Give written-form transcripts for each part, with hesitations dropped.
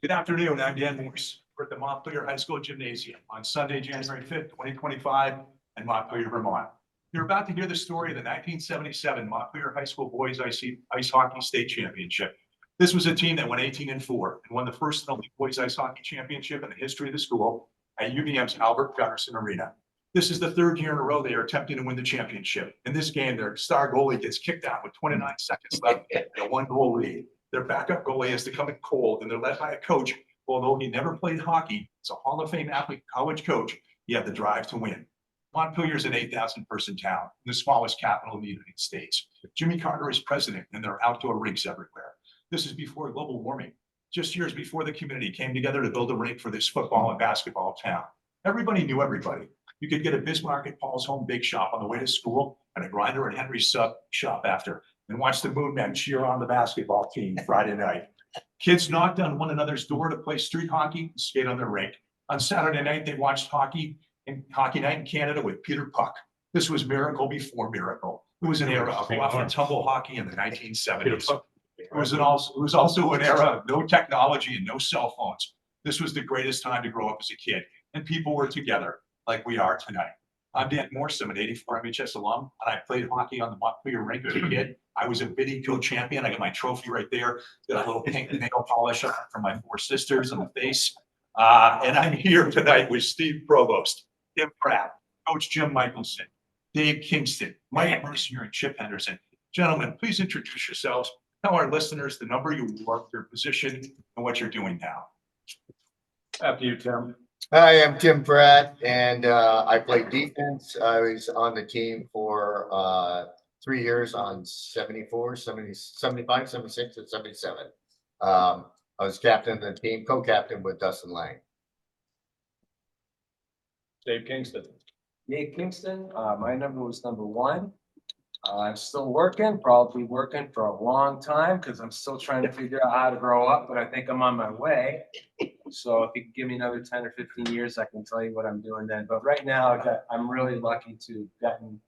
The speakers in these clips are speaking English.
Good afternoon, I'm Dan Morse. We're at the Montpelier High School Gymnasium on Sunday, January 5th, 2025 in Montpelier, Vermont. You're about to hear the story of the 1977 Montpelier High School Boys Ice Hockey State Championship. This was a team that went 18-4 and won the first and only Boys Ice Hockey Championship in the history of the school at UVM's Gutterson Arena. This is the third year in a row they are attempting to win the championship. In this game, their star goalie gets kicked out with 29 seconds left and a 1-goal lead. Their backup goalie has to come in cold, and they're led by a coach. Although he never played hockey, as a Hall of Fame athlete, college coach, he had the drive to win. Montpelier is an 8,000 person town, the smallest capital in the United States. Jimmy Carter is president, and there are outdoor rinks everywhere. This is before global warming, just years before the community came together to build a rink for this football and basketball town. Everybody knew everybody. You could get a Bismarck at Paul's Home Bake Shop on the way to school and a Grinder at Henry's Sub Shop after, and watch the Moon Men cheer on the basketball team Friday night. Kids knocked on one another's door to play street hockey and skate on their rink. On Saturday night, they watched hockey night in Canada with Peter Puck. This was miracle before miracle. It was an era of rough and tumble hockey in the 1970s. It was also an era of no technology and no cell phones. This was the greatest time to grow up as a kid, and people were together like we are tonight. I'm Dan Morse, I'm an 84 MHS alum, and I played hockey on the Montpelier rink as a kid. I was a bidding co-champion. I got my trophy right there. Got a little pink nail polish from my 4 sisters on the face. And I'm here tonight with Steve Provost, Tim Pratt, Coach Jim Michaelson, Dave Kingston, Mike Mercier, and Chip Henderson. Gentlemen, please introduce yourselves. Tell our listeners the number you wore, your position, and what you're doing now. After you, Tim. Hi, I'm Tim Pratt, and I played defense. I was on the team for 3 years on 74, 70, 75, 76, and 77. I was captain of the team, co-captain with Dustin Lang. Dave Kingston. Dave Kingston, my number was number 1. I'm still working, probably working for a long time because I'm still trying to figure out how to grow up, but I think I'm on my way. So if you can give me another 10 or 15 years, I can tell you what I'm doing then. But right now, I'm really lucky to have gotten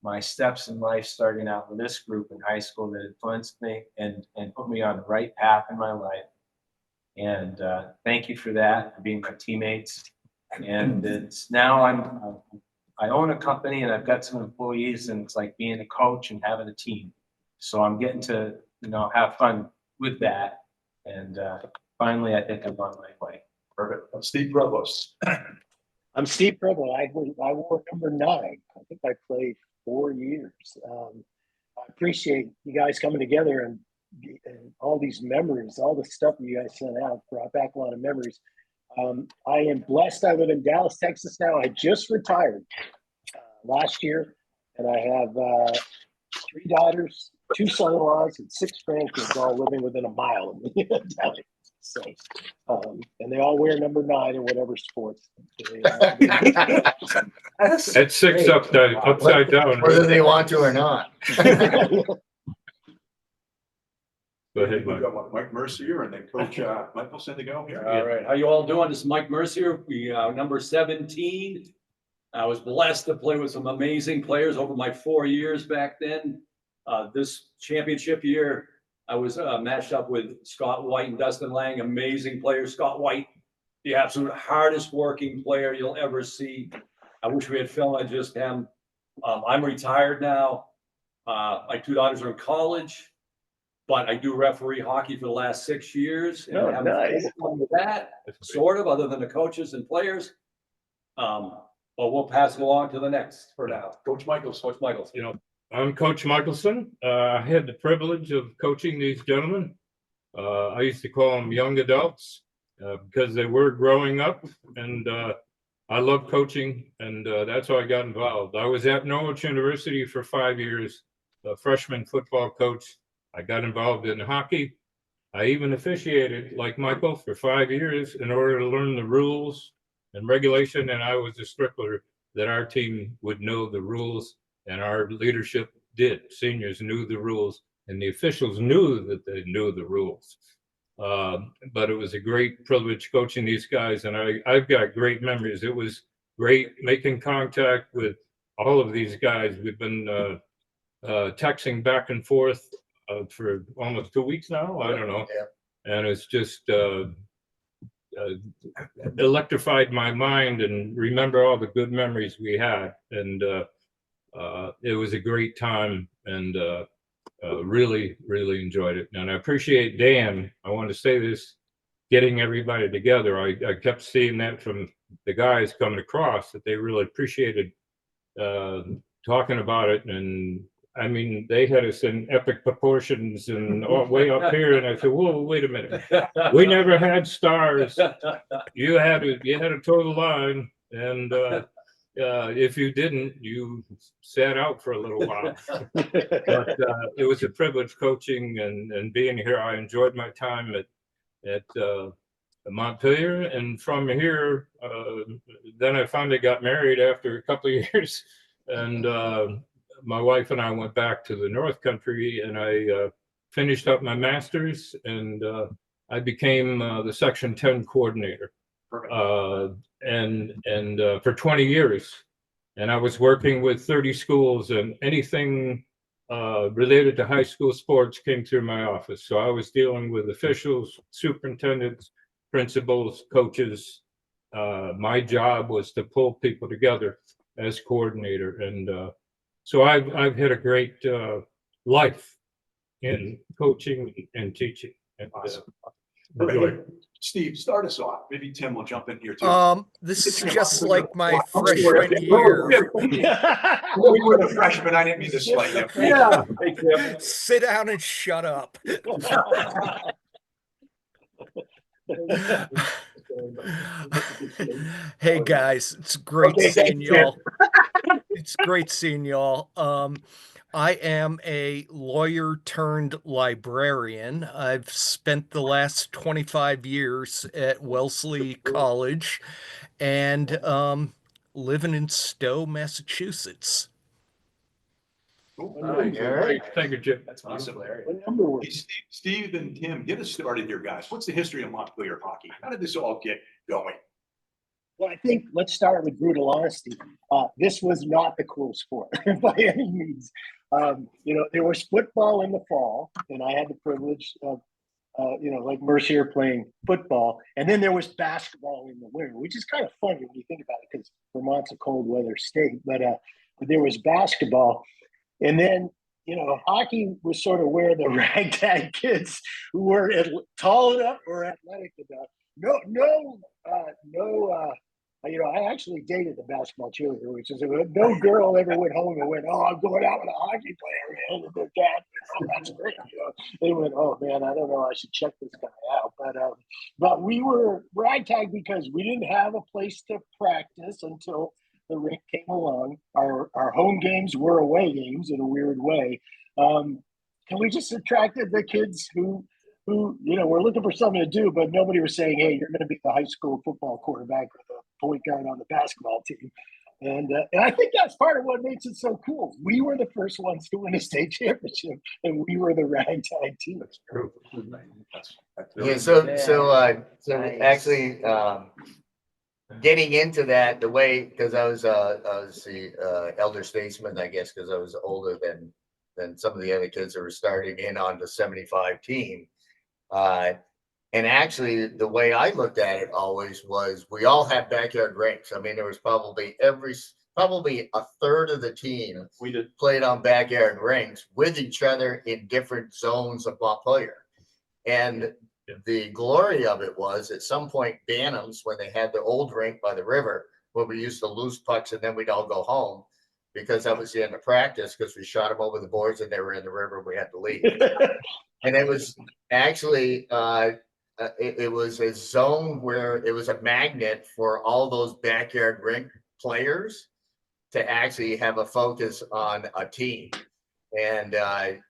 my steps in life starting out with this group in high school that influenced me and put me on the right path in my life. And thank you for that, for being my teammates. And it's now I own a company and I've got some employees, and it's like being a coach and having a team. So I'm getting to, have fun with that. And finally, I think I'm on my way. Perfect. Steve Provost. I'm Steve Provost. I wore number 9. I think I played 4 years. I appreciate you guys coming together and all these memories, all the stuff you guys sent out brought back a lot of memories. I am blessed. I live in Dallas, Texas now. I just retired last year, and I have 3 daughters, 2 son-in-laws, and 6 grandkids, all living within a mile of me. So, and they all wear number 9 in whatever sports. It's 6 upside down. Whether they want to or not. Go ahead, We've Mike. got Mike Mercier and then Coach Michaelson to go here. All right, how you all doing? This is Mike Mercier. We number 17. I was blessed to play with some amazing players over my 4 years back then. This championship year, I was matched up with Scott White and Dustin Lang, amazing players. Scott White, the absolute hardest working player you'll ever see. I wish we had film on just him. I'm retired now. My 2 daughters are in college, but I do referee hockey for the last 6 years. And Oh, nice. fun with that, sort of, other than the coaches and players. But we'll pass it along to the next for now. Coach Michaelson. Coach Michaelson. I'm Coach Michaelson. I had the privilege of coaching these gentlemen. I used to call them young adults because they were growing up, and I love coaching, and that's how I got involved. I was at Norwich University for 5 years, a freshman football coach. I got involved in hockey. I even officiated, like Michael, for 5 years in order to learn the rules and regulation, and I was a stickler that our team would know the rules, and our leadership did. Seniors knew the rules, and the officials knew that they knew the rules. But it was a great privilege coaching these guys, and I've got great memories. It was great making contact with all of these guys. We've been texting back and forth for almost 2 weeks now. I don't know. and it's just electrified my mind and remember all the good memories we had. And it was a great time, and really, really enjoyed it. And I appreciate Dan. I want to say this, getting everybody together. I kept seeing that from the guys coming across, that they really appreciated talking about it. And I mean, they had us in epic proportions and all, way up here. And I said, whoa, wait a minute. We never had stars. You had a total line. And if you didn't, you sat out for a little while. But it was a privilege coaching and being here. I enjoyed my time at Montpelier, and from here, then I finally got married after a couple of years, and my wife and I went back to the North Country, and I finished up my master's, and I became the Section 10 coordinator, and for 20 years, and I was working with 30 schools, and anything related to high school sports came through my office. So I was dealing with officials, superintendents, principals, coaches. My job was to pull people together as coordinator. And so I've had a great life in coaching and teaching. And, Perfect. Steve, start us off. Maybe Tim will jump in here too. This is just like my freshman year. We were the freshmen. I didn't mean to slight you. Yeah. Sit down and shut up. Hey guys, it's great seeing y'all. It's great seeing y'all. I am a lawyer turned librarian. I've spent the last 25 years at Wellesley College and living in Stowe, Massachusetts. Cool. Nice. great. Thank you, Jim. That's awesome. What number were Hey, Steve and Tim, get us started here, guys. What's the history of Montpelier hockey? How did this all get going? Well, I think let's start with brutal honesty. This was not the cool sport by any means. There was football in the fall, and I had the privilege of, like Mercier playing football. And then there was basketball in the winter, which is kind of funny when you think about it because Vermont's a cold weather state. But there was basketball. And then, hockey was sort of where the ragtag kids who were tall enough or athletic enough. I actually dated the basketball cheerleader, which is no girl ever went home and went, "Oh, I'm going out with a hockey player," man. And their dad, "Oh, that's great." They went, "Oh man, I don't know, I should check this guy out." But we were ragtag because we didn't have a place to practice until the rink came along. Our home games were away games in a weird way. And we just attracted the kids who were looking for something to do, but nobody was saying, "Hey, you're going to be the high school football quarterback or the point guard on the basketball team." And I think that's part of what makes it so cool. We were the first ones to win a state championship, and we were the ragtag team. That's true. Yeah, so actually, getting into that the way, because I was the elder statesman, I guess, because I was older than some of the other kids that were starting in on the 75 team. And actually, the way I looked at it always was we all had backyard rinks. I mean, there was probably a third of the team played on backyard rinks with each other in different zones of Montpelier. And the glory of it was at some point, Bantams, when they had the old rink by the river, where we used to lose pucks and then we'd all go home because that was the end of practice because we shot them over the boards and they were in the river. We had to leave. And it was actually, it was a zone where it was a magnet for all those backyard rink players to actually have a focus on a team. And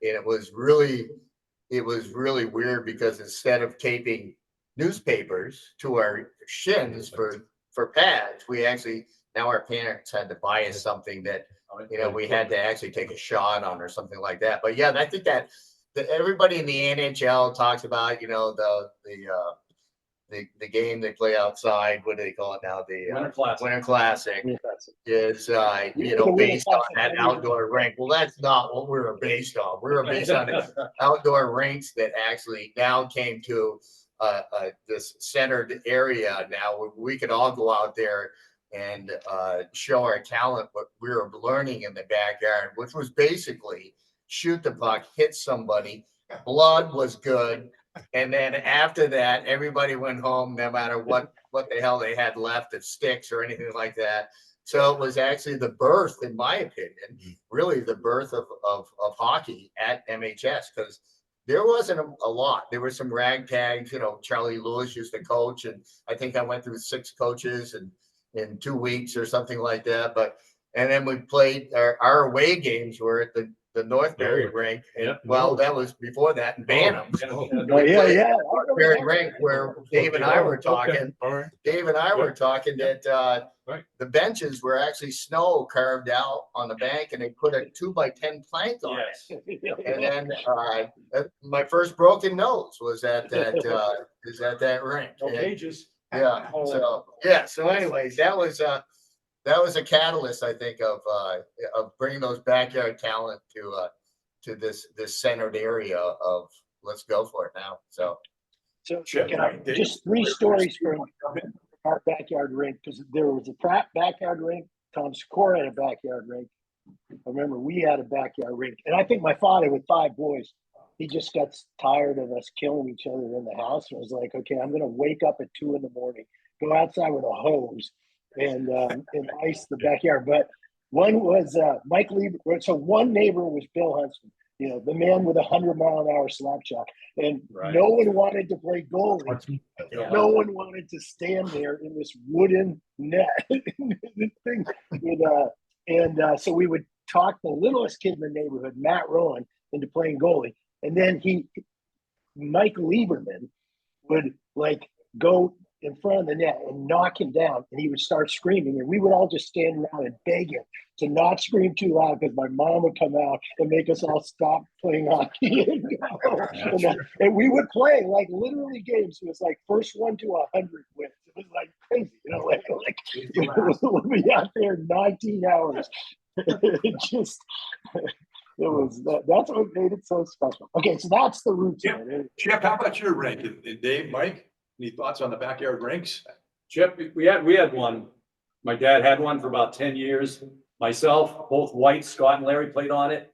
it was really weird because instead of taping newspapers to our shins for pads, we actually, now our parents had to buy us something that, we had to actually take a shot on or something like that. But yeah, I think that everybody in the NHL talks about, the game they play outside, what do they call it now? Winter Classic. Winter Classic Yeah, that's it. is, You know, the Winter based on Classic, that I mean- outdoor rink. Well, that's not what we were based on. We were based on outdoor rinks that actually now came to this centered area now where we could all go out there and show our talent, what we were learning in the backyard, which was basically shoot the puck, hit somebody, blood was good. And then after that, everybody went home, no matter what the hell they had left of sticks or anything like that. So it was actually the birth, in my opinion, really the birth of hockey at MHS, because there wasn't a lot. There were some ragtags, Charlie Lewis used to coach, and I think I went through 6 coaches in 2 weeks or something like that. And then we played our away games were at the Northbury rink. And Yep. well, that was before that in Bantam. Oh, yeah. Northbury rink where Dave and I were talking. All right. Dave and I were talking that Right. the benches were actually snow carved out on the bank, and they put a 2x10 plank on Yes. it. And then my first broken nose was at that rink. No And, cages. yeah. So anyways, that was a catalyst, I think, of bringing those backyard talent to this centered area of let's go for it now. So Chip, Just 3 stories from our backyard rink, because there was a Pratt backyard rink. Tom Sikora had a backyard rink. I remember we had a backyard rink, and I think my father with 5 boys, he just got tired of us killing each other in the house, and was like, okay, I'm going to wake up at 2 a.m, go outside with a hose and ice the backyard. But one was Mike Lieber. So one neighbor was Bill Huntsman, the man with 100-mile-an-hour slap shot, and Right. no one wanted to play goalie. No one wanted to stand there in this wooden net thing. So we would talk the littlest kid in the neighborhood, Matt Rowan, into playing goalie. And then Mike Lieberman would go in front of the net and knock him down, and he would start screaming, and we would all just stand around and beg him to not scream too loud, because my mom would come out and make us all stop playing hockey and we would play literally games. It was first 1 to 100 wins. It was crazy, we'll be out there 19 hours. That's what made it so special. Okay, so that's the roots. Yeah. Chip, how about your rink? And Dave, Mike, any thoughts on the backyard rinks? Chip, we had one. My dad had one for about 10 years. Myself, both White, Scott and Larry played on it.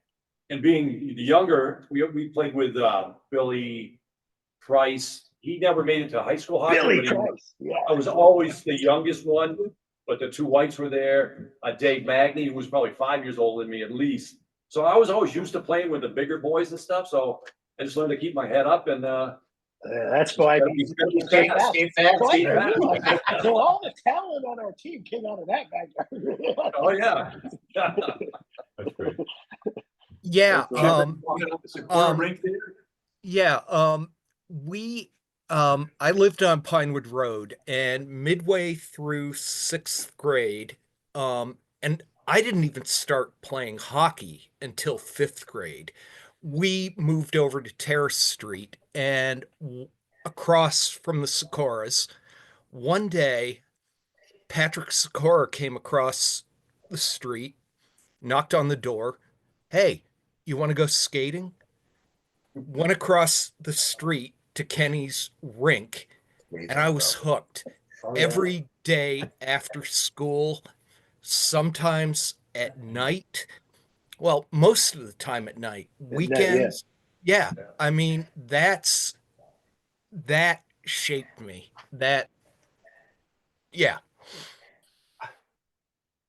And being younger, we played with Billy Price. He never made it to high school hockey. Billy but he- Price, yeah. I was always the youngest one, but the 2 Whites were there. Dave Magny, who was probably 5 years older than me at least. So I was always used to playing with the bigger boys and stuff. So I just learned to keep my head up and that's why. Steve Fast. So all the talent on our team came out of that backyard. oh yeah. That's great. Yeah. Is it a rink there? Yeah. I lived on Pinewood Road, and midway through 6th grade, and I didn't even start playing hockey until 5th grade. We moved over to Terrace Street, and across from the Sikoras, one day, Patrick Sikora came across the street, knocked on the door. Hey, you want to go skating? Went across the street to Kenny's rink, and I was hooked. Every day after school, sometimes at night. Well, most of the time at night. Weekends. Yeah. I mean, that shaped me. Yeah.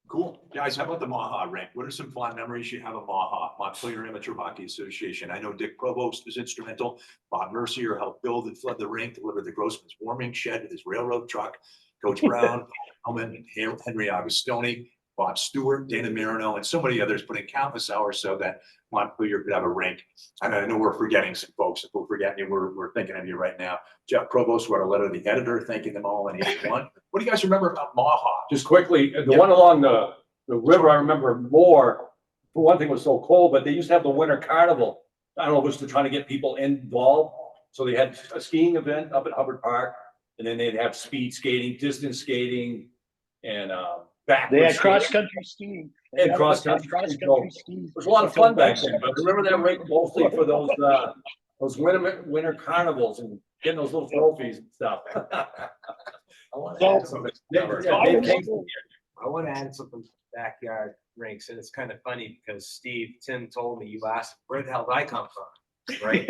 Cool. Guys, how about the Maha rink? What are some fond memories you have of Maha, Montpelier Amateur Hockey Association? I know Dick Provost was instrumental. Bob Mercier helped build and flood the rink, delivered the Grossman's warming shed with his railroad truck. Coach Brown, Hellman, and Henry Agostoni, Bob Stewart, Dana Marino, and so many others put in countless hours so that Montpelier could have a rink. And I know we're forgetting some folks. If we're forgetting you, we're thinking of you right now. Jeff Provost wrote a letter to the editor thanking them all in 81. What do you guys remember about Maha? Just quickly, the one along the river, I remember more. For one thing, it was so cold, but they used to have the winter carnival. I don't know if it was to try to get people involved. So they had a skiing event up at Hubbard Park. And then they'd have speed skating, distance skating, and backwards. They had skating. cross-country skiing. And cross-country skiing. It was a lot of fun back then, but I remember that rink mostly for those winter carnivals and getting those little trophies and stuff. I want to add something. Yeah, Dave Kingston. I want to add something to backyard rinks, and it's kind of funny because Tim told me, you asked, where the hell did I come from? Right?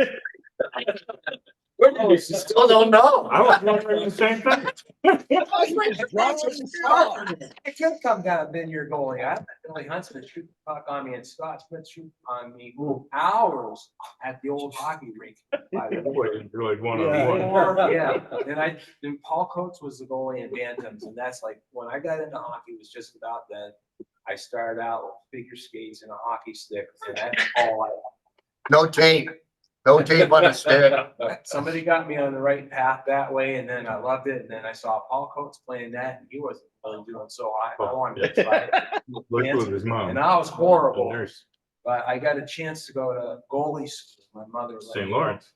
Where did you Still don't know. I was wondering the same thing. I could come down, been your goalie. I had Billy Huntsman shoot the puck on me and Scott Smith shoot on me hours at the old hockey rink. By the way. Boy, enjoyed one-on-one. Yeah, and Paul Coates was the goalie in Bantams, and that's like, when I got into hockey, it was just about then. I started out with figure skates and a hockey stick, and that's all I. No tape. No tape on the stick. Somebody got me on the right path that way, and then I loved it, and then I saw Paul Coates playing that, and he wasn't really doing so high. I wanted to try it. Look with his mom. And I was The horrible, nurse, but I got a chance to go to goalie school. My mother let St. me go. Lawrence.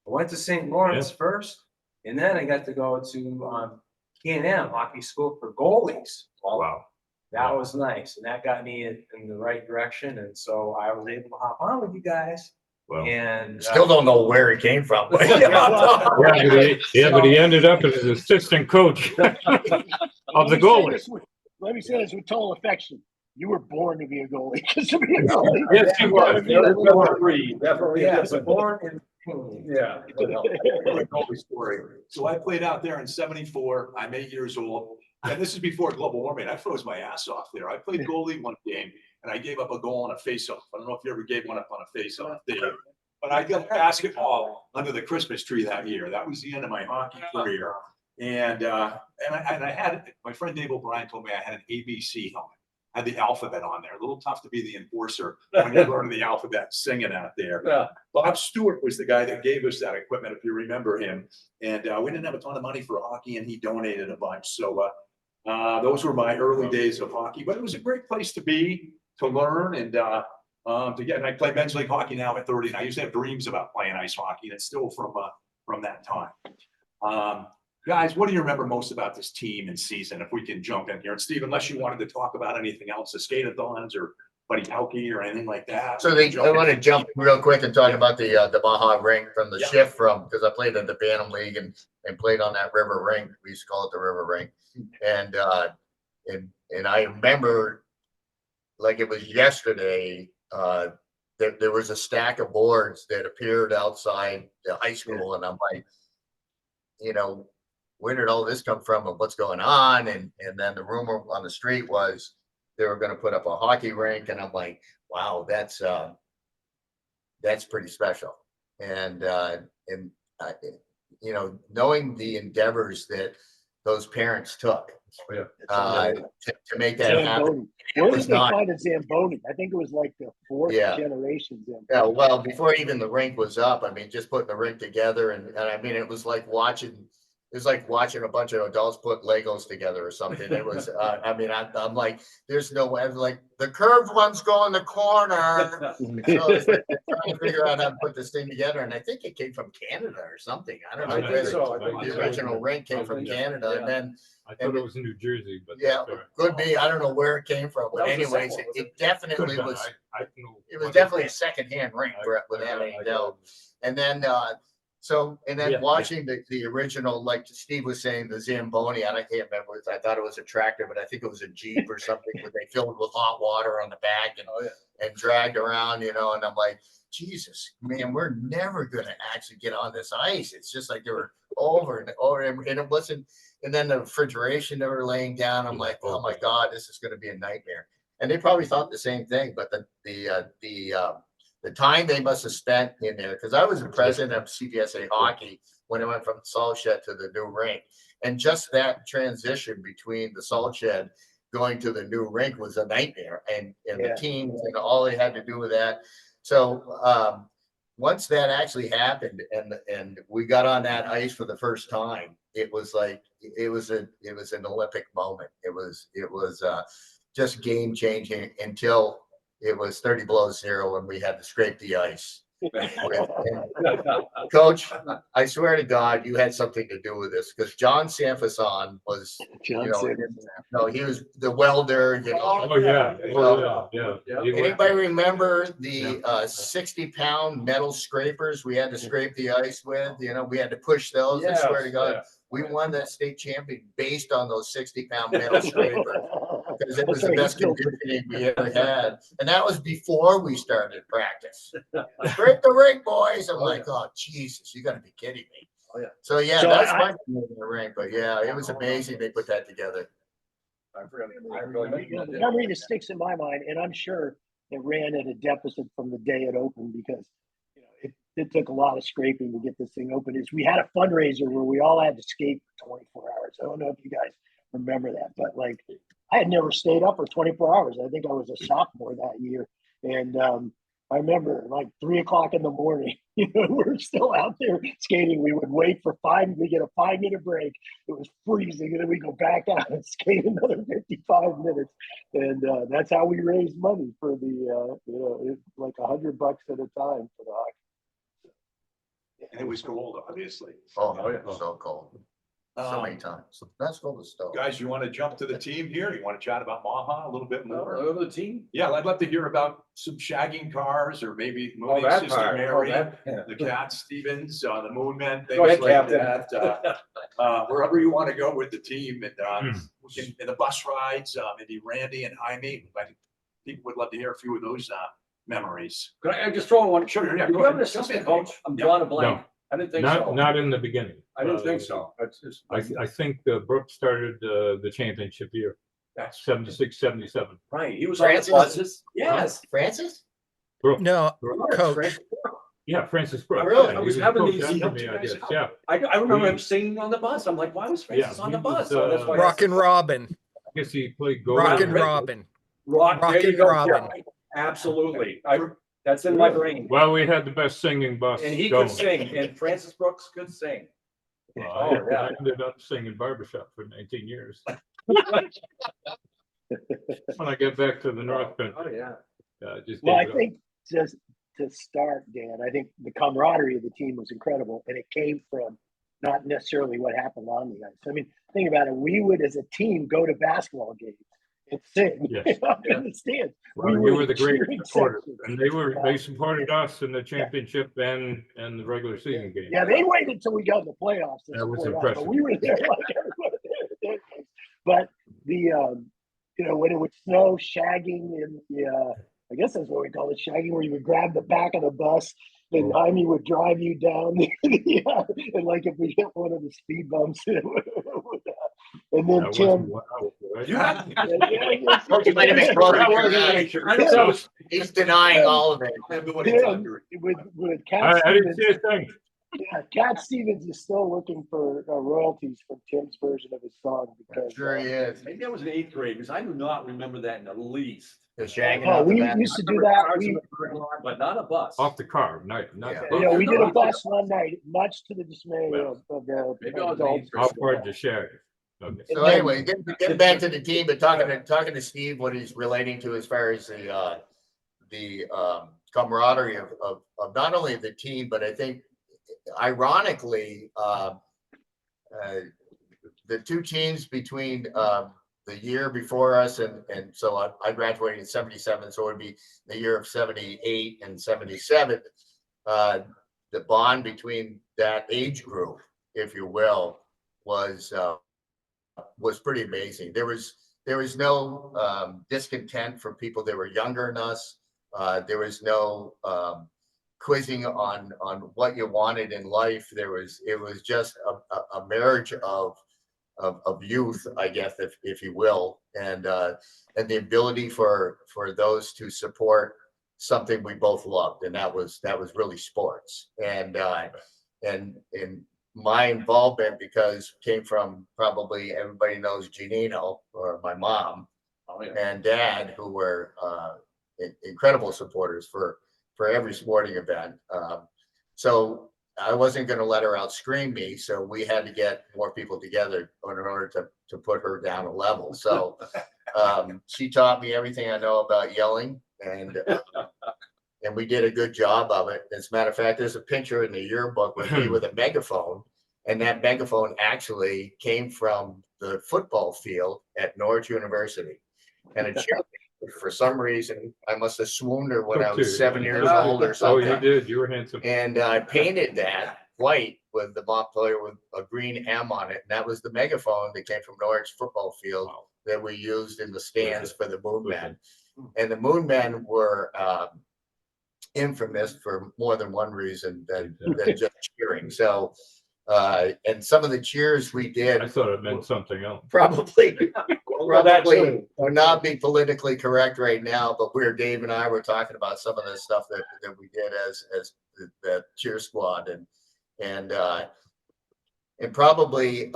I went to St. Lawrence first, and then I got to go to K&M hockey school for goalies. Wow. That was nice, and that got me in the right direction, and so I was able to hop on with you guys. Well, And Still don't know where it came from. but- but he ended up as assistant coach of the goalie. Let me say this with total affection. You were born to be a goalie. To be a goalie. Yes, he was. Definitely. yeah, so born in. Yeah. Goalie story. So I played out there in '74. I'm 8 years old. And this is before global warming. I froze my ass off there. I played goalie one game and I gave up a goal on a face-off. I don't know if you ever gave one up on a face-off, Dave. But I got basketball under the Christmas tree that year. That was the end of my hockey career. And I had, my friend Dave O'Brien told me I had an ABC helmet. I had the alphabet on there. A little tough to be the enforcer when you're learning the alphabet singing out there. Yeah. Bob Stewart was the guy that gave us that equipment, if you remember him. And we didn't have a ton of money for hockey and he donated a bunch. So those were my early days of hockey, but it was a great place to be, to learn and to get, and I play men's league hockey now at 30, and I used to have dreams about playing ice hockey, and it's still from that time. Guys, what do you remember most about this team and season, if we can jump in here? And Steve, unless you wanted to talk about anything else, the skate-a-thons or Buddy Halkey or anything like that. So I want to jump real quick and talk about the Baja rink from the shift because I played in the Bantam League and played on that river rink. We used to call it the river rink. And I remember like it was yesterday, there was a stack of boards that appeared outside the high school. And I'm like, where did all this come from and what's going on? And then the rumor on the street was they were going to put up a hockey rink. And I'm like, wow, that's pretty special. And knowing the endeavors that those parents took to make that happen. Where did they find a Zamboni? I think it was like the fourth generation Zamboni. Yeah, well, before even the rink was up, I mean, just putting the rink together and I mean, it was like watching a bunch of adults put Legos together or something. It was, I mean, I'm like, there's no way. I'm like, the curved ones go in the corner. So it's like trying to figure out how to put this thing together. And I think it came from Canada or something. I don't know. I think so. I think The original rink came from Canada. Yeah. And then, I thought it was New Jersey, but yeah, could be. I don't know where it came from. But That was the anyways, second one. it definitely Could've been. was. It It was definitely a secondhand rink, without any doubt. And then, watching the original, like Steve was saying, the Zamboni, I can't remember. I thought it was a tractor, but I think it was a Jeep or something where they filled with hot water on the back and dragged around, and I'm like, Jesus, man, we're never going to actually get on this ice. It's just like they were over and over, and it wasn't. And then the refrigeration they were laying down, I'm like, oh my God, this is going to be a nightmare. And they probably thought the same thing, but the time they must have spent in there, because I was the president of CVSA hockey when I went from the salt shed to the new rink. And just that transition between the salt shed going to the new rink was a nightmare. And the teams and all they had to do with that. So once that actually happened and we got on that ice for the first time, it was like, it was an Olympic moment. It was just game changing until it was 30 below zero and we had to scrape the ice. Coach, I swear to God, you had something to do with this because John Sanfason was, John you know, Sanderson. no, he was the welder, you know. Oh, yeah. Oh, yeah. Yeah. He went- Anybody remember the 60-pound metal scrapers we had to scrape the ice with? You know, we had to push those. I swear to God, we won that state champion based on those 60-pound metal scrapers. Because it was the best conditioning we ever had. And that was before we started practice. Scrape the rink, boys. I'm like, oh, Jesus, you gotta be kidding me. Oh, yeah. So yeah, So that's I- my in the rink. But yeah, it was amazing they put that together. I really mentioned that, The didn't memory I? that sticks in my mind, and I'm sure it ran at a deficit from the day it opened because you know it took a lot of scraping to get this thing open. Is we had a fundraiser where we all had to skate for 24 hours. I don't know if you guys remember that, but like I had never stayed up for 24 hours. I think I was a sophomore that year, and I remember like 3 o'clock in the morning. You know, we were still out there skating. We would wait for we get a 5-minute break. It was freezing, and then we go back out and skate another 55 minutes. And that's how we raised money for the, you know, like $100 at a time for the hockey. And it was cold, obviously. Oh, yeah. so cold. So many times. So that's cold as stove. Guys, you want to jump to the team here? You want to chat about Maha a little bit more? Over the team? Yeah, I'd love to hear about some shagging cars or maybe Oh, moving that Sister part. Oh, Mary, that. the Cat Stevens, the Moon Men, Go ahead, things like Captain. that. Wherever you want to go with the team and we can, in the bus rides, maybe Randy and Jaime, like people would love to hear a few of those memories. Could I just throw one? Sure, yeah, Do go you have an ahead. Jump assistant in. coach? I'm drawing a blank. I didn't think so. Not in the beginning. I didn't think so. That's just. I think Brooke started the championship year, That's 76, 77. right. He was on the Francis? buses. Yes. Francis? Brooke. No, Brooke. coach. Yeah, Francis Brooke. Really? Yeah, I was he having coach these- under helped me, you I guys guess. out. Yeah. I remember He- him singing on the bus. I'm like, why was Francis on the he bus? was, So that's why I Rockin' Robin. I guess he played goalie. Rockin' Right. Robin. Rock. There you Rockin' go. Robin. Absolutely. That's in my brain. Well, we had the best singing bus. And he going. could sing, and Francis Brooks could sing. Well, Oh, yeah. I ended up singing barbershop for 19 years. When I get back to the North Country, yeah. just Well, I gave it up. think just to start, Dan, I think the camaraderie of the team was incredible, and it came from not necessarily what happened on the ice. I mean, think about it. We would, as a team, go to basketball games and sing Yes. in the stands. Well, we we were were the great cheering supporters, section. and they supported us in the championship and the regular season game. Yeah, they waited until we got in the playoffs to That was support us, but impressive. we were there like everybody there. But the you know, when it would snow, shagging in the I guess that's what we call it, shagging, where you would grab the back of the bus and Jaime would drive you down and like if we hit one of the speed bumps and then That Tim. wasn't what I was doing. Coach might have been close. That was- He's denying all of it. With Cat I didn't Stevens, see a thing. yeah, Cat Stevens is still looking for royalties from Tim's version of his song because Sure he is. Maybe I was in 8th grade, because I do not remember that in the least. The shagging oh, out the we back. used to do Remember that. cars in We the parking lot, but not a bus. Off the car, not Yeah. the you know, bus. we did a bus one night, much to the dismay Well, of the maybe I was adults. in How far did you share? Okay. So anyway, getting back to the team, but talking to Steve, what he's relating to as far as the camaraderie of not only the team, but I think ironically, the two teams between the year before us and so I graduated in 77, so it would be the year of 78 and 77. The bond between that age group, if you will, was pretty amazing. There was no discontent from people that were younger than us. There was no quizzing on what you wanted in life. It was just a marriage of youth, I guess, if you will, and the ability for those to support something we both loved, and that was really sports. And my involvement, because came from, probably everybody knows Janino, or my mom, and dad, who were incredible supporters for every sporting event. So I wasn't going to let her out scream me, so we had to get more people together in order to put her down a level. So she taught me everything I know about yelling, and and we did a good job of it. As a matter of fact, there's a picture in the yearbook with me with a megaphone, and that megaphone actually came from the football field at Norwich University. And a cheerleader, for some reason, I must have swooned her when I was 7 years old or Oh, something. you did. You were handsome. And I painted that white with the Montpelier with a green M on it. And that was the megaphone that came from Norwich football field that we used in the stands for the Moon Men. And the Moon Men were infamous for more than one reason than just cheering. So, and some of the cheers we did. I thought it meant something else. Probably would not be politically correct right now, but Dave and I were talking about some of the stuff that we did as the cheer squad and probably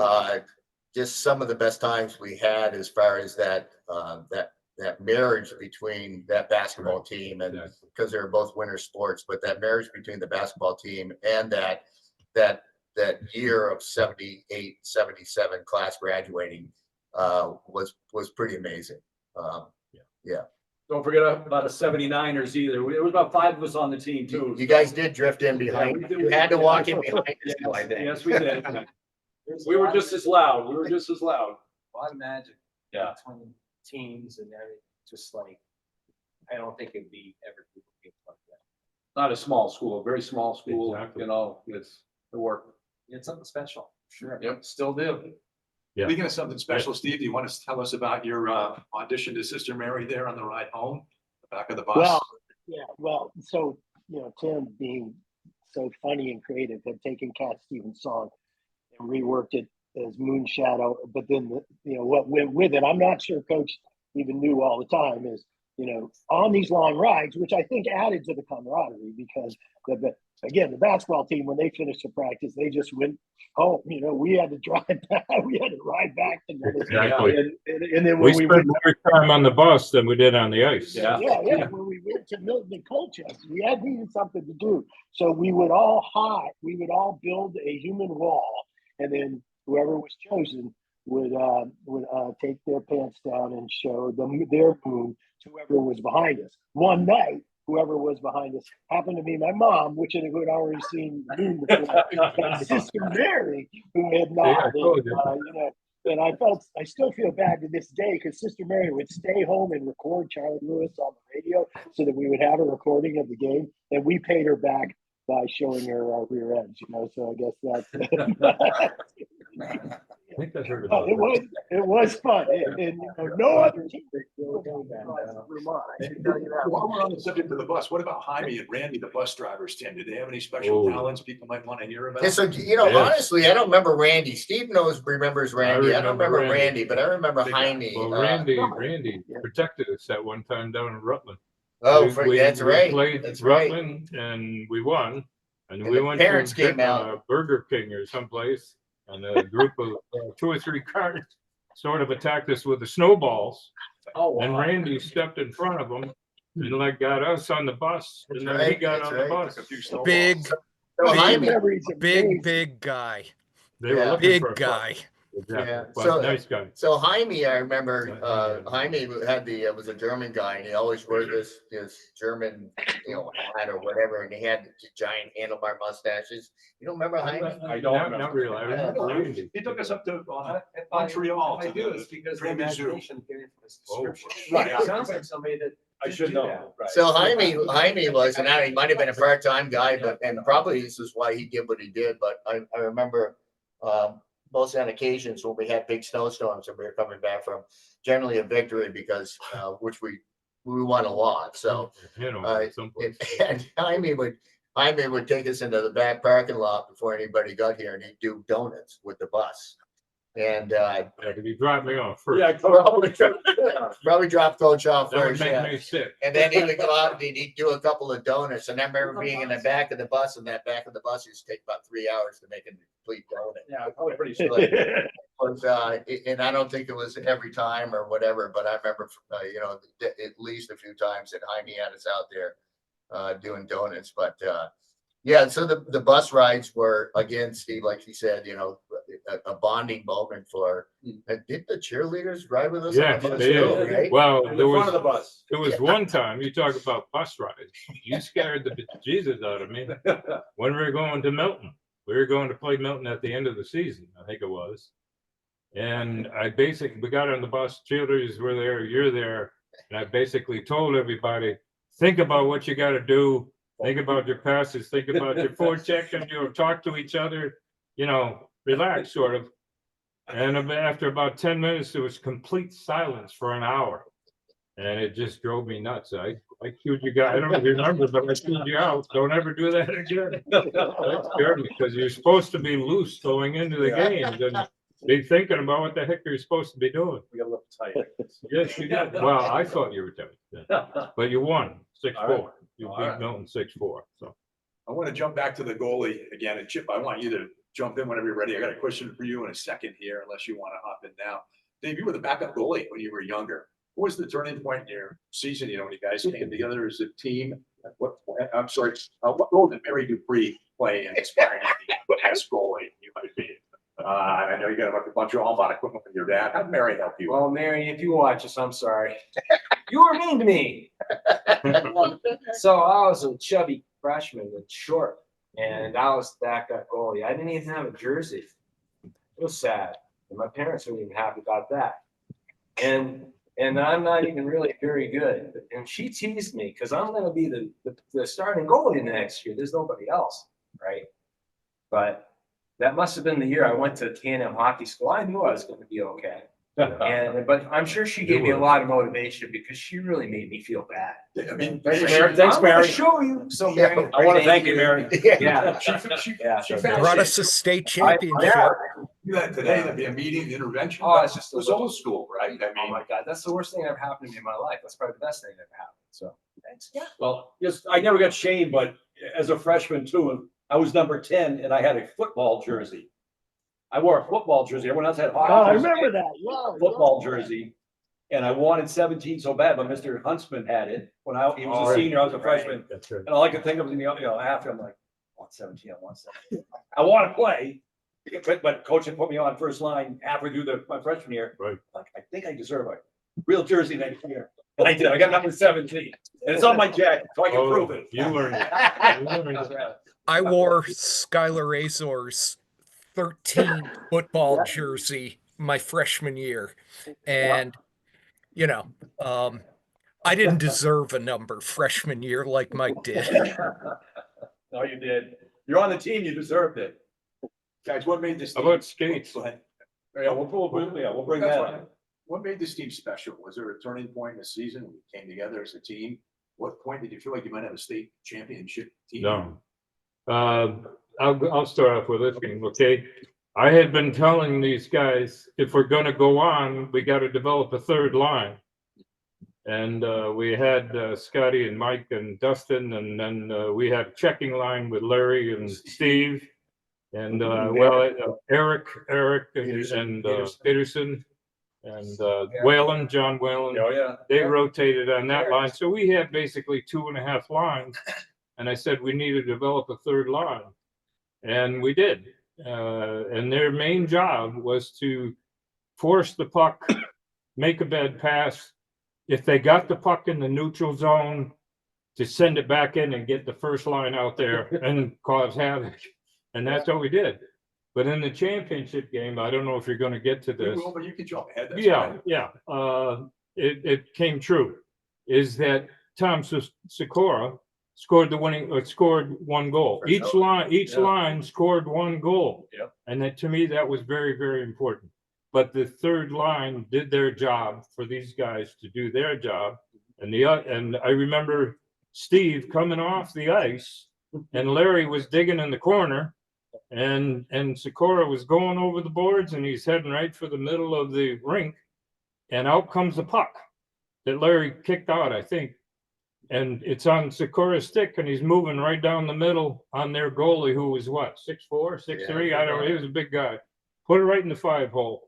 just some of the best times we had as far as that marriage between that basketball team, and because they're both winter sports, but that marriage between the basketball team and that year of 78, 77 class graduating was pretty amazing. Yeah. Don't forget about the 79ers either. It was about 5 of us on the team too. You guys did drift in behind. You had to walk in behind us, I think. Yes, we did. We were just as loud. We were just as loud. A lot of magic. Yeah. Between teams and everything, just like, I don't think it'd be ever people like that. Not a small school, a very small school, Exactly. you know, it's the work. It's something special. Sure. Yep, still do. Yeah. Speaking of something special, Steve, do you want to tell us about your audition to Sister Mary there on the ride home, the back of the bus? Well, yeah, well, so, Tim being so funny and creative had taken Cat Stevens' song and reworked it as Moon Shadow. But then, what went with it, I'm not sure Coach even knew all the time, is, on these long rides, which I think added to the camaraderie, because again, the basketball team, when they finished the practice, they just went home. We had to drive back, we had to ride back together. Exactly. And then We when we spent went, more time on the bus than we did on the ice. Yeah. when we went to Milton and Colchester, we had needed something to do. So we would all build a human wall, and then whoever was chosen would take their pants down and show them their moon to whoever was behind us. One night, whoever was behind us happened to be my mom, which had already seen the moon before, and Sister Mary, who had not. And I still feel bad to this day, because Sister Mary would stay home and record Charlie Lewis on the radio so that we would have a recording of the game, and we paid her back by showing her our rear ends, so I guess that's I think I heard about it was fun. And no other team Vermont. I can tell you that. While we're on the subject of the bus, what about Jaime and Randy, the bus drivers, Tim? Do they have any special Oh. talents people might want to hear about? Yeah, so, Yes. honestly, I don't remember Randy. Steve remembers Randy. I don't remember remember Randy. Randy, but I remember Big guy. Jaime. Well, Randy protected us that one time down in Rutland. That's We right. played That's right. Rutland and we won. And And we the went parents to came out. Burger King or someplace, and a group of 2 or 3 cars sort of attacked us with the snowballs. Oh, And wow. Randy stepped in front of them and got us on the bus. That's And then he right, got that's on right. the bus. A few snowballs. Big, So My Jaime, memory's amazing. big guy. They were Yeah. looking for Big a guy. fight. Exactly. Yeah. But So- nice guy. So Jaime, I remember, Yeah. Jaime had was a German guy, and he always wore this German, hat or whatever, and he had the giant handlebar mustaches. You don't remember Jaime? I don't Not remember. really. I remember Randy. He took us up to If Montreal I to do, the it's because the Dreamy Zoo. imagination gave it this description. Right. It sounds like somebody that. I should know. Right. So Jaime was, and he might have been a part-time guy, and probably this is why he did what he did, but I remember, most on occasions when we had big snowstorms and we were coming back from generally a victory because, which we won a lot, so. Someplace. And Jaime would take us into the back parking lot before anybody got here, and he'd do donuts with the bus. And Yeah, but he dropped me off first. Yeah, probably drop Coach off That would first, make yeah. me sick. And then he would go out and he'd do a couple of donuts. And I remember being in the back of the bus, and that back of the bus used to take about 3 hours to make a complete donut. Yeah, probably pretty So, sure. and I don't think it was every time or whatever, but I remember, at least a few times that Jaime had us out there doing donuts. But yeah, so the bus rides were, again, Steve, like you said, a bonding moment for, and did the cheerleaders ride with us? on Yeah, the bus they too, did. right? Well, In there the front of was, the bus. there was one time, you talk about bus rides, you scared the Jesus out of me. When we were going to Milton, we were going to play Milton at the end of the season, I think it was. And we got on the bus, cheerleaders were there, you're there. And I basically told everybody, think about what you got to do. Think about your passes, think about your forecheck, and talk to each other, relax sort of. And after about 10 minutes, there was complete silence for an hour. And it just drove me nuts. I cued you guys, I don't remember, but I cued you out. Don't ever do that again. That scared me because you're supposed to be loose going into the games and be thinking about what the heck you're supposed to be doing. We got a little tight. Yes, you did. Well, I thought you were tight, yeah. But you won 6-4. All right. You All beat right. Milton 6-4. So I want to jump back to the goalie again, and Chip, I want you to jump in whenever you're ready. I got a question for you in a second here, unless you want to hop in now. Dave, you were the backup goalie when you were younger. What was the turning point in your season? When you guys came together as a team? What role did Mary Dupree play in inspiring you to be the best goalie you might be? I know you got a bunch of all-about equipment from your dad. How did Mary help you? Well, Mary, if you watch this, I'm sorry. You were mean to me. So I was a chubby freshman with short, and I was the backup goalie. I didn't even have a jersey. It was sad, and my parents weren't even happy about that. And I'm not even really very good. And she teased me because I'm going to be the starting goalie next year. There's nobody else, right? But that must have been the year I went to T&M hockey school. I knew I was going to be okay. But I'm sure she gave me a lot of motivation because she really made me feel bad. I mean, Thanks, Mary. Thanks, I'm gonna Mary. show you. So Yeah. Mary, I want to thank you, Mary. Yeah. she Brought us a state championship. do that today. That'd be a meeting intervention. Oh, it's just It was old school, right? I Oh mean, my God, that's the worst thing that ever happened to me in my life. That's probably the best thing that ever happened. So thanks. Yeah. Well, yes, I never got shamed, but as a freshman too, I was number 10 and I had a football jersey. I wore a football jersey. Everyone else had hockey. Oh, I jersey. remember that. Yeah. Football jersey. And I wanted 17 so bad, but Mr. Huntsman had it when he was a senior, I was a freshman. that's right. And all I could think of was in the, after I'm like, I want 17, I want 17. I want to play. But coach had put me on first line halfway through my freshman year. Right. Like, I think I deserve a real jersey next year. And I did. I got number 17. And it's on my jacket, so I can prove it. You learned it. You learned it. I wore Skylar Azor's 13 football jersey my freshman year. And, I didn't deserve a number freshman year like Mike did. No, you did. You're on the team, you deserved it. guys, what made this? How team- about skates? Go ahead. Yeah, we'll bring That's that fine. up. What made this team special? Was there a turning point in the season when you came together as a team? What point did you feel like you might have a state championship team? No. I'll start off with this game, okay? I had been telling these guys, if we're gonna go on, we gotta develop a third line. And we had Scotty and Mike and Dustin, and then we had a checking line with Larry and Steve. And Eric and Peterson and Whalen, John Whalen. Oh, yeah. They rotated on that line. So we had basically 2.5 lines. And I said, we need to develop a third line. And we did. And their main job was to force the puck, make a bad pass. If they got the puck in the neutral zone, to send it back in and get the first line out there and cause havoc. And that's what we did. But in the championship game, I don't know if you're going to get to You this. will, but you can jump ahead. That's Yeah, fine. yeah. It came true. Is that Tom Sikora scored scored one goal. For Each sure. Yeah. line scored one goal. Yep. And that, to me, that was very, very important. But the third line did their job for these guys to do their job. And I remember Steve coming off the ice and Larry was digging in the corner and Sikora was going over the boards and he's heading right for the middle of the rink. And out comes the puck that Larry kicked out, I think. And it's on Sikora's stick and he's moving right down the middle on their goalie, who was what, 6'4", 6'3"? I don't know. He was a big guy. Put it right in the 5-hole.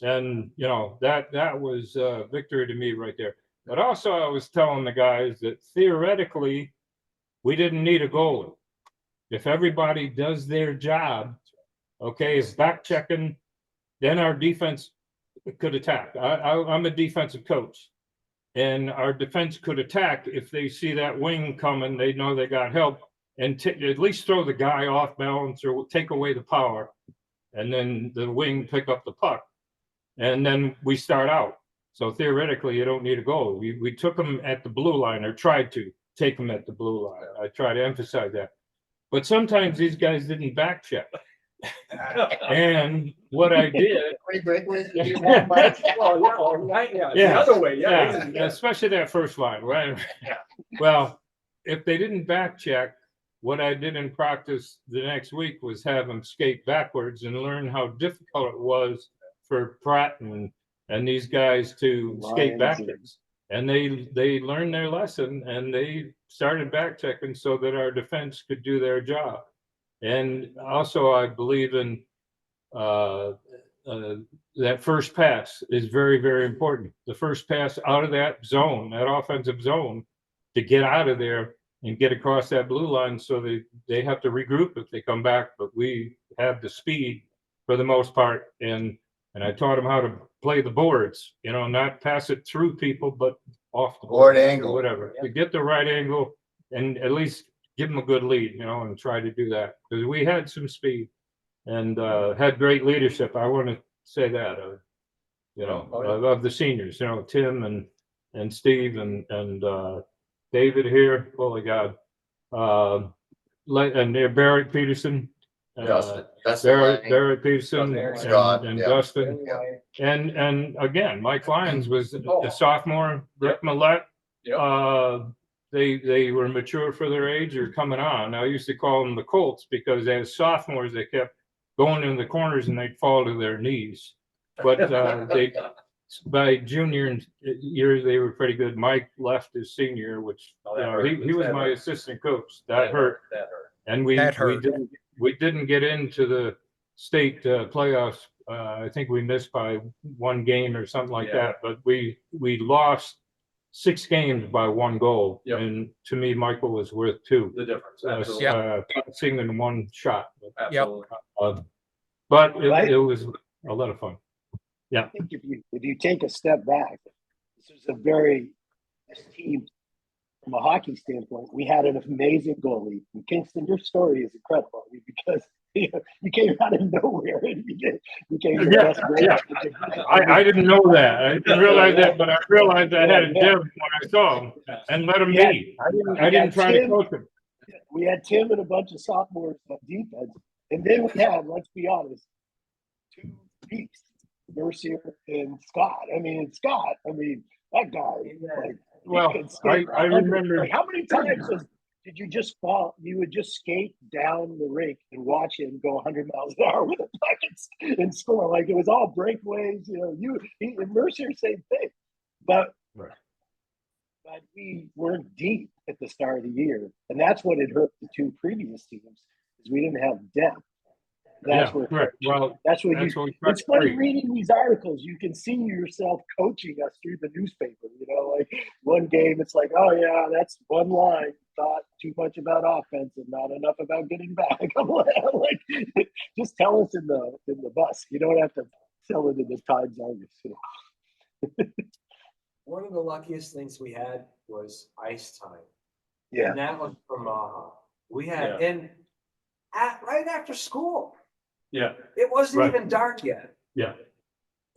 And, that was victory to me right there. But also I was telling the guys that theoretically, we didn't need a goalie. If everybody does their job, okay, if back checking then our defense could attack. I'm a defensive coach. And our defense could attack if they see that wing coming, they know they got help, and at least throw the guy off balance or take away the power. And then the wing pick up the puck. And then we start out. So theoretically, you don't need a goal. We took them at the blue line, or tried to take them at the blue line. I try to emphasize that. But sometimes these guys didn't back check. And what I did, The other way, yeah, especially that first line, right? Well, if they didn't back check, what I did in practice the next week was have them skate backwards and learn how difficult it was for Pratt and these guys to skate backwards. And they learned their lesson, and they started back checking so that our defense could do their job. And also, I believe in that first pass is very, very important. The first pass out of that zone, that offensive zone, to get out of there and get across that blue line, so they have to regroup if they come back. But we have the speed for the most part, and I taught them how to play the boards. You know, not pass it through people, but off the Board boards angle. or whatever, to get the right angle and at least give them a good lead, you know, and try to do that, because we had some speed and had great leadership. I want to say that, you know, of the seniors, you know, Tim and Steve and David here. Holy God. And Barrett Peterson, Barrett Peterson and Dustin. And again, Mike Lyons was a sophomore, Rick Millette. They were mature for their age or coming on. I used to call them the Colts, because as sophomores, they kept going in the corners and they'd fall to their knees. But by junior years, they were pretty good. Mike left his senior, which he was my assistant coach. That hurt. And we didn't get into the state playoffs. I think we missed by one game or something like that. But we lost 6 games by 1 goal. And to me, Michael was worth 2. The difference. Seeing in 1 shot. Absolutely. But it was a lot of fun. Yeah. I think if you take a step back, this was a very, this team, from a hockey standpoint, we had an amazing goalie. And Kingston, your story is incredible, because you came out of nowhere and you became the best goalie. I didn't know that. I didn't realize that, but I realized I had a depth when I saw him and let him be. I didn't try to coach him. We had Tim and a bunch of sophomores on defense, and then we had, let's be honest, 2 beasts, Mercier and Scott. That guy. Like, well, I remember. Like, how many times did you just fall? You would just skate down the rink and watch him go 100 miles an hour with a puck and score. Like, it was all breakaways. You know, and Mercier, same thing. But we weren't deep at the start of the year, and that's what had hurt the 2 previous teams, is we didn't have depth. That's where it's funny reading these articles. You can see yourself coaching us through the newspaper. You know, like one game, it's like, oh yeah, that's one line. Thought too much about offense and not enough about getting back. I'm like, just tell us in the bus. You don't have to tell it in the Times Argus. You know? One of the luckiest things we had was ice time. Yeah, And that was from we had right after school. Yeah. It wasn't Right. even dark yet. Yeah.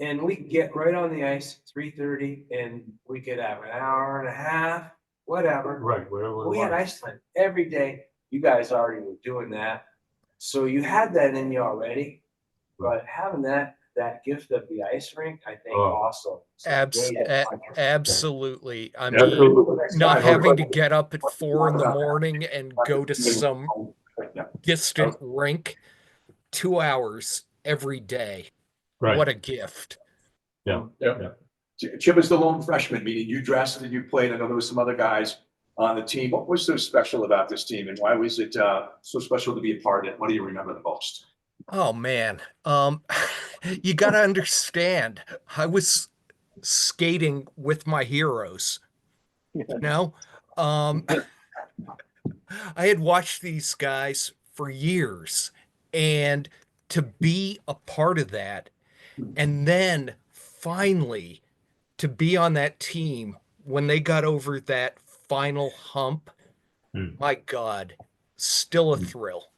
And we get right on the ice, 3:30, and we could have an hour and a half, whatever. Right. Whatever. We had ice time every day. You guys already were doing that. So you had that in you already. But having that gift of the ice rink, I think also. Absolutely. I mean, not having to get up at 4 a.m. and go to some distant rink 2 hours every day. Right. What a gift. Yeah. Chip is the lone freshman, meaning you dressed and you played. I know there was some other guys on the team. What was so special about this team, and why was it so special to be a part of it? What do you remember the most? Oh man. You got to understand, I was skating with my heroes. You know? I had watched these guys for years, and to be a part of that And then finally to be on that team when they got over that final hump, my God, still a thrill.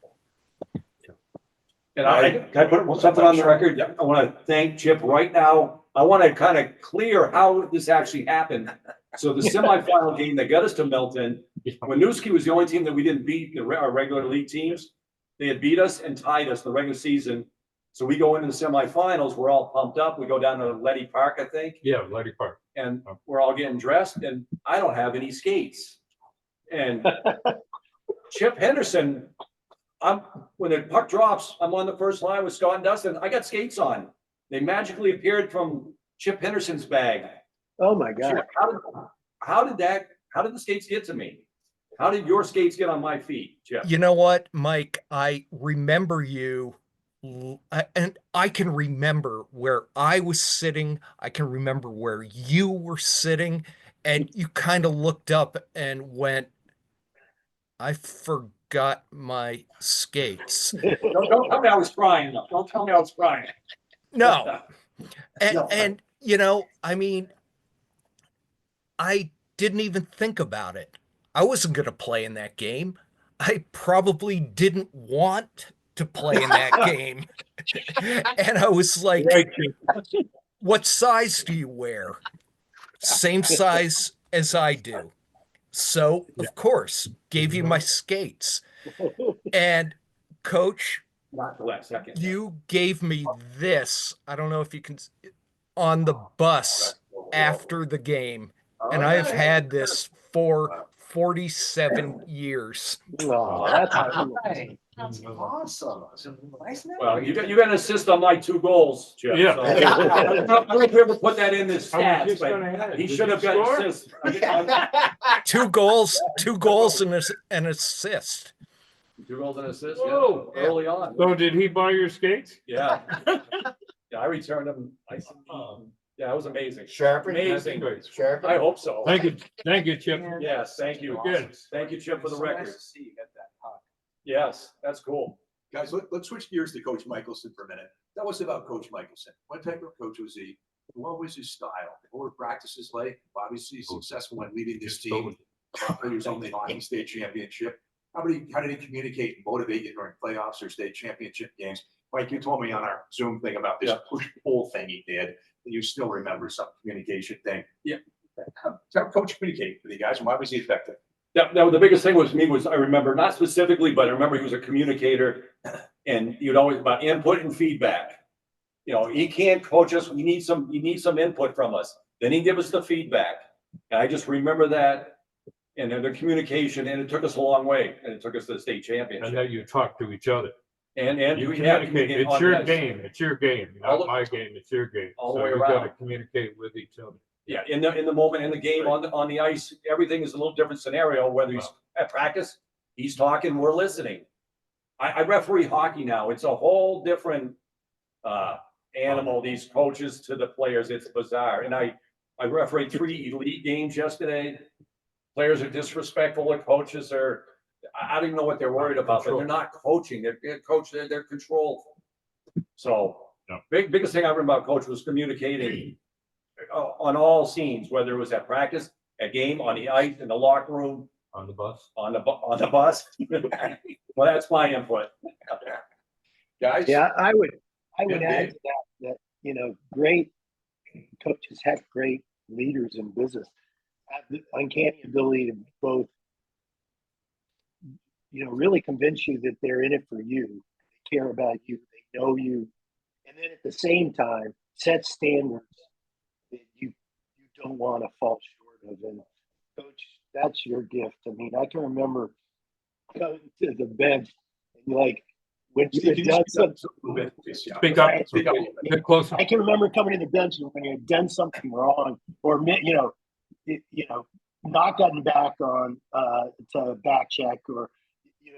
And can I put something on the record? I want to thank Chip right now. I want to kind of clear how this actually happened. So the semifinal game that got us to Milton, when Newski was the only team that we didn't beat our regular league teams, they had beat us and tied us in the regular season. So we go into the semifinals, we're all pumped up. We go down to Letty Park, I think. Yeah, Letty Park. And we're all getting dressed and I don't have any skates. And Chip Henderson, when the puck drops, I'm on the first line with Scott and Dustin. I got skates on. They magically appeared from Chip Henderson's bag. Oh my God. How did the skates get to me? How did your skates get on my feet, Chip? You know what, Mike? I remember you, and I can remember where I was sitting. I can remember where you were sitting, and you kind of looked up and went, I forgot my skates. Don't tell me I was crying. Don't tell me I was crying. No. No. And I mean, I didn't even think about it. I wasn't going to play in that game. I probably didn't want to play in that game. And I was like, what size do you wear? Same size as I do. So, of course, gave you my skates. And Coach, Not the last second. you gave me this. I don't know if you can, on the bus after the game. And I have had this for 47 years. Oh, that's That's awesome. Well, you got an assist on my 2 goals, Chip. Yeah. So, I don't know if you ever put that in the I was stats, just gonna but add, he did should have he got score? an assist. 2 goals and an assist. 2 goals and assists, Whoa. yeah, early on. So did he buy your skates? Yeah. Yeah, I returned them. Yeah, it was amazing. Sharpen. Amazing. Sharpen. I hope so. Thank you, Chip. Yes, thank you. Good. Thank you, Chip, for the record. Nice to see you get that puck. Yes, that's cool. Guys, let's switch gears to Coach Michaelson for a minute. Tell us about Coach Michaelson. What type of coach was he? What was his style? What were practices like? Obviously successful in leading this team. He was only on the state championship. How did he communicate and motivate you during playoffs or state championship games? Mike, you told me on our Zoom thing about this push-pull thing he did. You still remember some communication thing. Yeah. How Coach communicated with you guys, and why was he effective? That the biggest thing was I remember, not specifically, but I remember he was a communicator and you'd always about input and feedback. He can't coach us. You need some input from us. Then he'd give us the feedback. And I just remember that and the communication, and it took us a long way, and it took us to the state And championship. that you talk to each other. And You we have communicate. It's on your this. game. It's your game, All not the- my game. It's your game. all the So way you gotta around. communicate with each other. Yeah, in the moment, in the game, on the ice, everything is a little different scenario, whether he's at practice, he's talking, we're listening. I referee hockey now. It's a whole different animal, these coaches to the players. It's bizarre. And I refereed 3 elite games yesterday. Players are disrespectful, the coaches are, I don't even know what they're worried about, but they're not coaching. They're coaching, they're control. So biggest thing I remember about Coach was communicating on all scenes, whether it was at practice, at game, on the ice, in the locker room, On the bus. on the bus. Well, that's my input. Guys? Yeah, I would Yeah, add Dave. to that, great coaches have great leaders in business, have the uncanny ability to both, really convince you that they're in it for you, they care about you, they know you, and then at the same time, set standards that you don't want to fall short of. And Coach, that's your gift. I mean, I can remember going to the bench and when you had done something. Speak up. Right. Speak up. Get closer. I can remember coming to the bench and when you had done something wrong, or not gotten back on to back check, or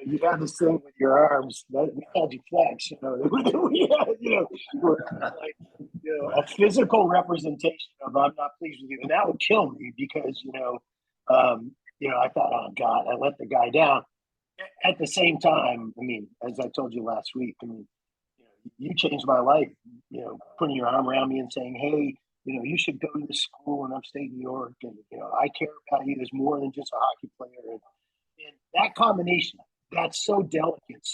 you had this thing with your arms that we called you flex. We had, a physical representation of I'm not pleased with you, and that would kill me because I thought, oh God, I let the guy down. At the same time, I mean, as I told you last week, I mean, you changed my life, putting your arm around me and saying, hey, you should go to the school in upstate New York. And, I care about you as more than just a hockey player. And that combination, that's so delicate.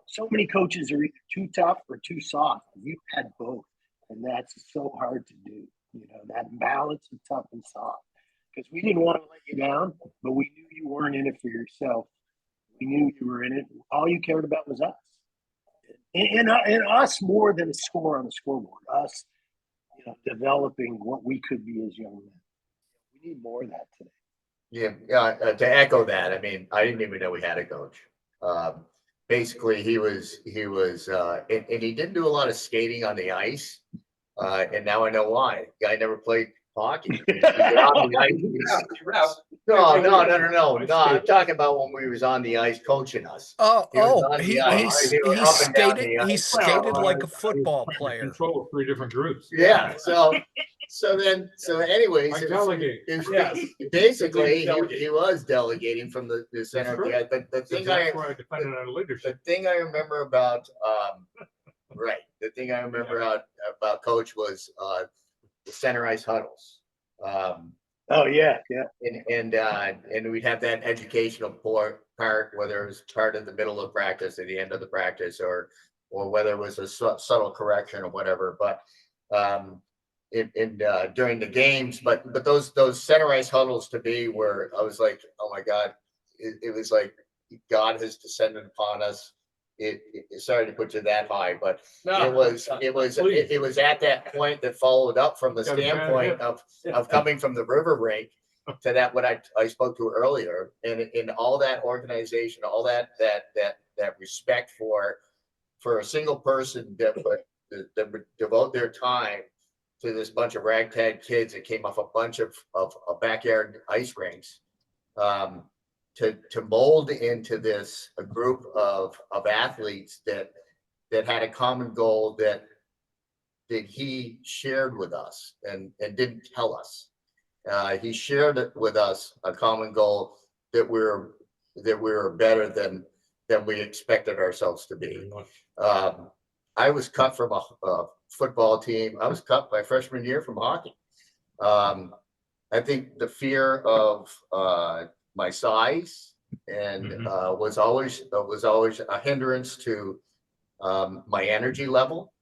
So many coaches are either too tough or too soft. You had both. And that's so hard to do, that balance of tough and soft. Because we didn't want to let you down, but we knew you weren't in it for yourself. We knew you were in it. All you cared about was us. And us more than a score on the scoreboard. Us, developing what we could be as young men. We need more of that today. Yeah, to echo that, I mean, I didn't even know we had a coach. Basically, he was, and he didn't do a lot of skating on the ice. And now I know why. Guy never played hockey. No. I'm talking about when we was on the ice coaching us. He skated like a football player. Control 3 different groups. Yeah. So anyways, Like delegate. Basically he was delegating from the center of the ice. But the thing I remember about the thing I remember about Coach was the center ice huddles. Oh yeah. And we'd have that educational part, whether it was part of the middle of practice or the end of the practice, or whether it was a subtle correction or whatever. But during the games, but those center ice huddles to me were, I was like, oh my God, it was like God has descended upon us. It sorry to put you that high, but it was at that point that followed up from the standpoint of coming from the river rink to that what I spoke to earlier, and in all that organization, all that respect for a single person that would devote their time to this bunch of ragtag kids that came off a bunch of backyard ice rinks. To mold into a group of athletes that had a common goal that he shared with us and didn't tell us. He shared it with us, a common goal that we were better than we expected ourselves to be. I was cut from a football team. I was cut my freshman year from hockey. I think the fear of my size and was always a hindrance to my energy level.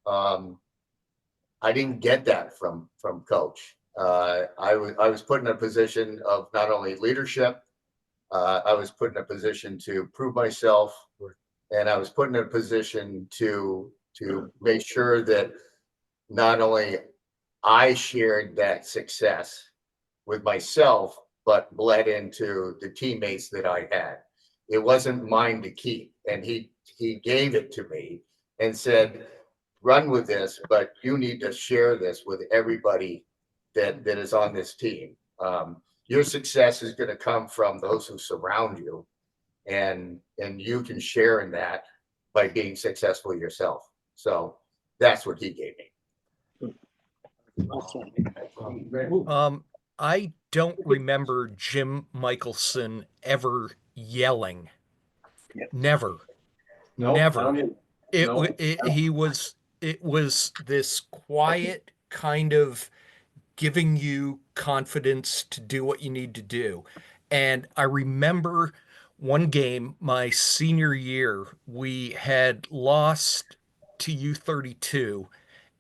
I didn't get that from Coach. I was put in a position of not only leadership, I was put in a position to prove myself, and I was put in a position to make sure that not only I shared that success with myself, but bled into the teammates that I had. It wasn't mine to keep. And he gave it to me and said, run with this, but you need to share this with everybody that is on this team. Your success is going to come from those who surround you, and you can share in that by being successful yourself. So that's what he gave me. I don't remember Jim Michaelson ever yelling. Never. No, Never. It was this quiet kind of giving you confidence to do what you need to do. And I remember one game, my senior year, we had lost to U32.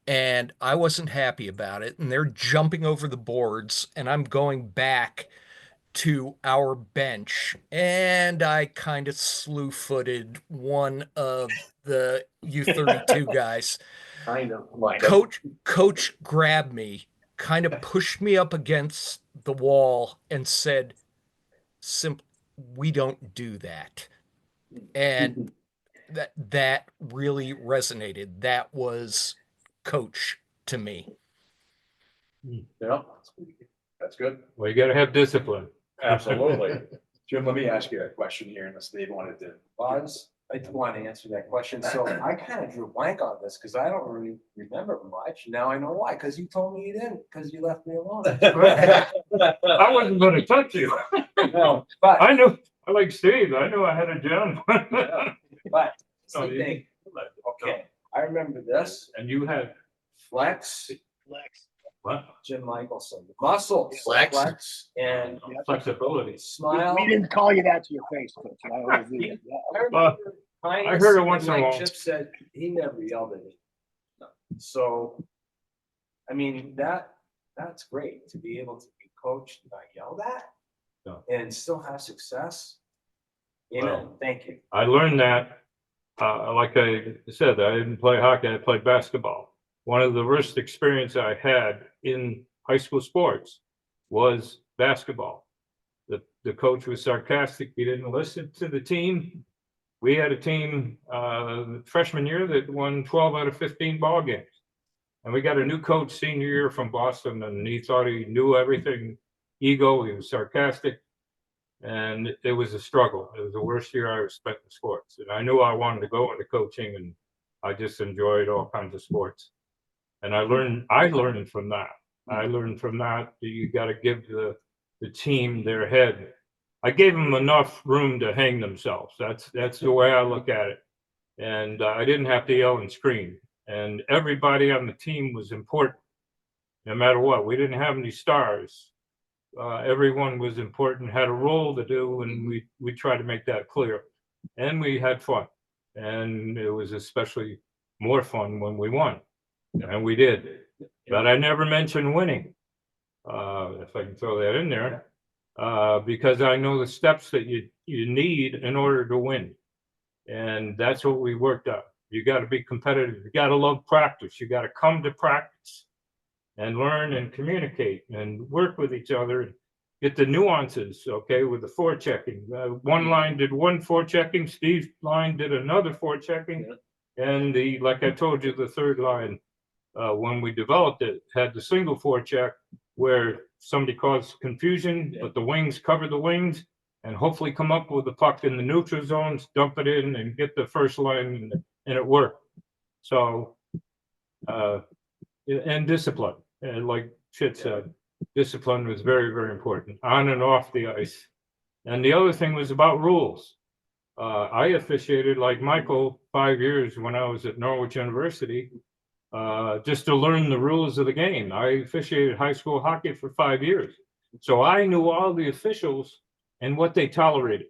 And I wasn't happy about it. And they're jumping over the boards, and I'm going back to our bench. And I kind of slew-footed one of the U32 guys. Coach grabbed me, kind of pushed me up against the wall, and said, "Simply, we don't do that." And that really resonated. That was Coach to me. Yeah, that's good. Well, you got to have discipline. Absolutely. Jim, let me ask you a question here, unless Dave wanted to. Buzz, I do want to answer that question. So I kind of drew a blank on this because I don't really remember much. Now I know why, because you told me you didn't, because you left me alone. I wasn't going to touch you. No, but I knew, like Steve, I knew I had a John. but same thing. Okay, I remember this, And you had, Flex, Flex. what, Jim Michaelson, muscles, Flex. and flexibility. smile. We didn't call you that to your face, Coach. I always did. Yeah. I remember I heard it once in a like while. Chip said, he never yelled at me. So, I mean, that's great to be able to be coached, not yelled at, Yeah. and still have success. Amen. Well, Thank you. I learned that, like I said, I didn't play hockey, I played basketball. One of the worst experience I had in high school sports was basketball. The coach was sarcastic, he didn't listen to the team. We had a team, freshman year that won 12 out of 15 ball games. And we got a new coach senior year from Boston, and he thought he knew everything. Ego, he was sarcastic. And it was a struggle. It was the worst year I ever spent in sports. And I knew I wanted to go into coaching, and I just enjoyed all kinds of sports. And I learned from that. I learned from that you got to give the team their head. I gave them enough room to hang themselves. That's the way I look at it. And I didn't have to yell and scream. And everybody on the team was important, no matter what. We didn't have any stars. Everyone was important, had a role to do, and we tried to make that clear. And we had fun. And it was especially more fun when we won. And we did. But I never mentioned winning, if I can throw that in there, because I know the steps that you need in order to win. And that's what we worked on. You got to be competitive. You got to love practice. You got to come to practice and learn and communicate and work with each other and get the nuances, okay, with the forechecking. One line did one forechecking, Steve's line did another forechecking, and like I told you, the third line, when we developed it, had the single forecheck where somebody caused confusion, but the wings cover the wings and hopefully come up with the puck in the neutral zones, dump it in and get the first line, and it worked. So, and discipline, and like Chit said, discipline was very, very important on and off the ice. And the other thing was about rules. I officiated like Michael 5 years when I was at Norwich University, just to learn the rules of the game. I officiated high school hockey for 5 years. So I knew all the officials and what they tolerated,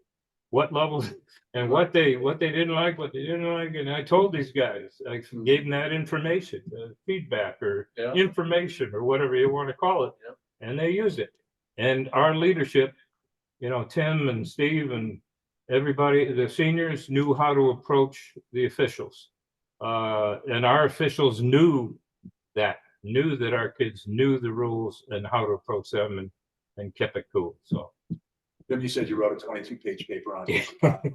what levels, and what they didn't like, and I told these guys, I gave them that information, feedback or information or whatever you want to call it, and they used it. And our leadership, Tim and Steve and everybody, the seniors knew how to approach the officials, and our officials knew that our kids knew the rules and how to approach them, and kept it cool. So. Jim, you said you wrote a 22-page paper on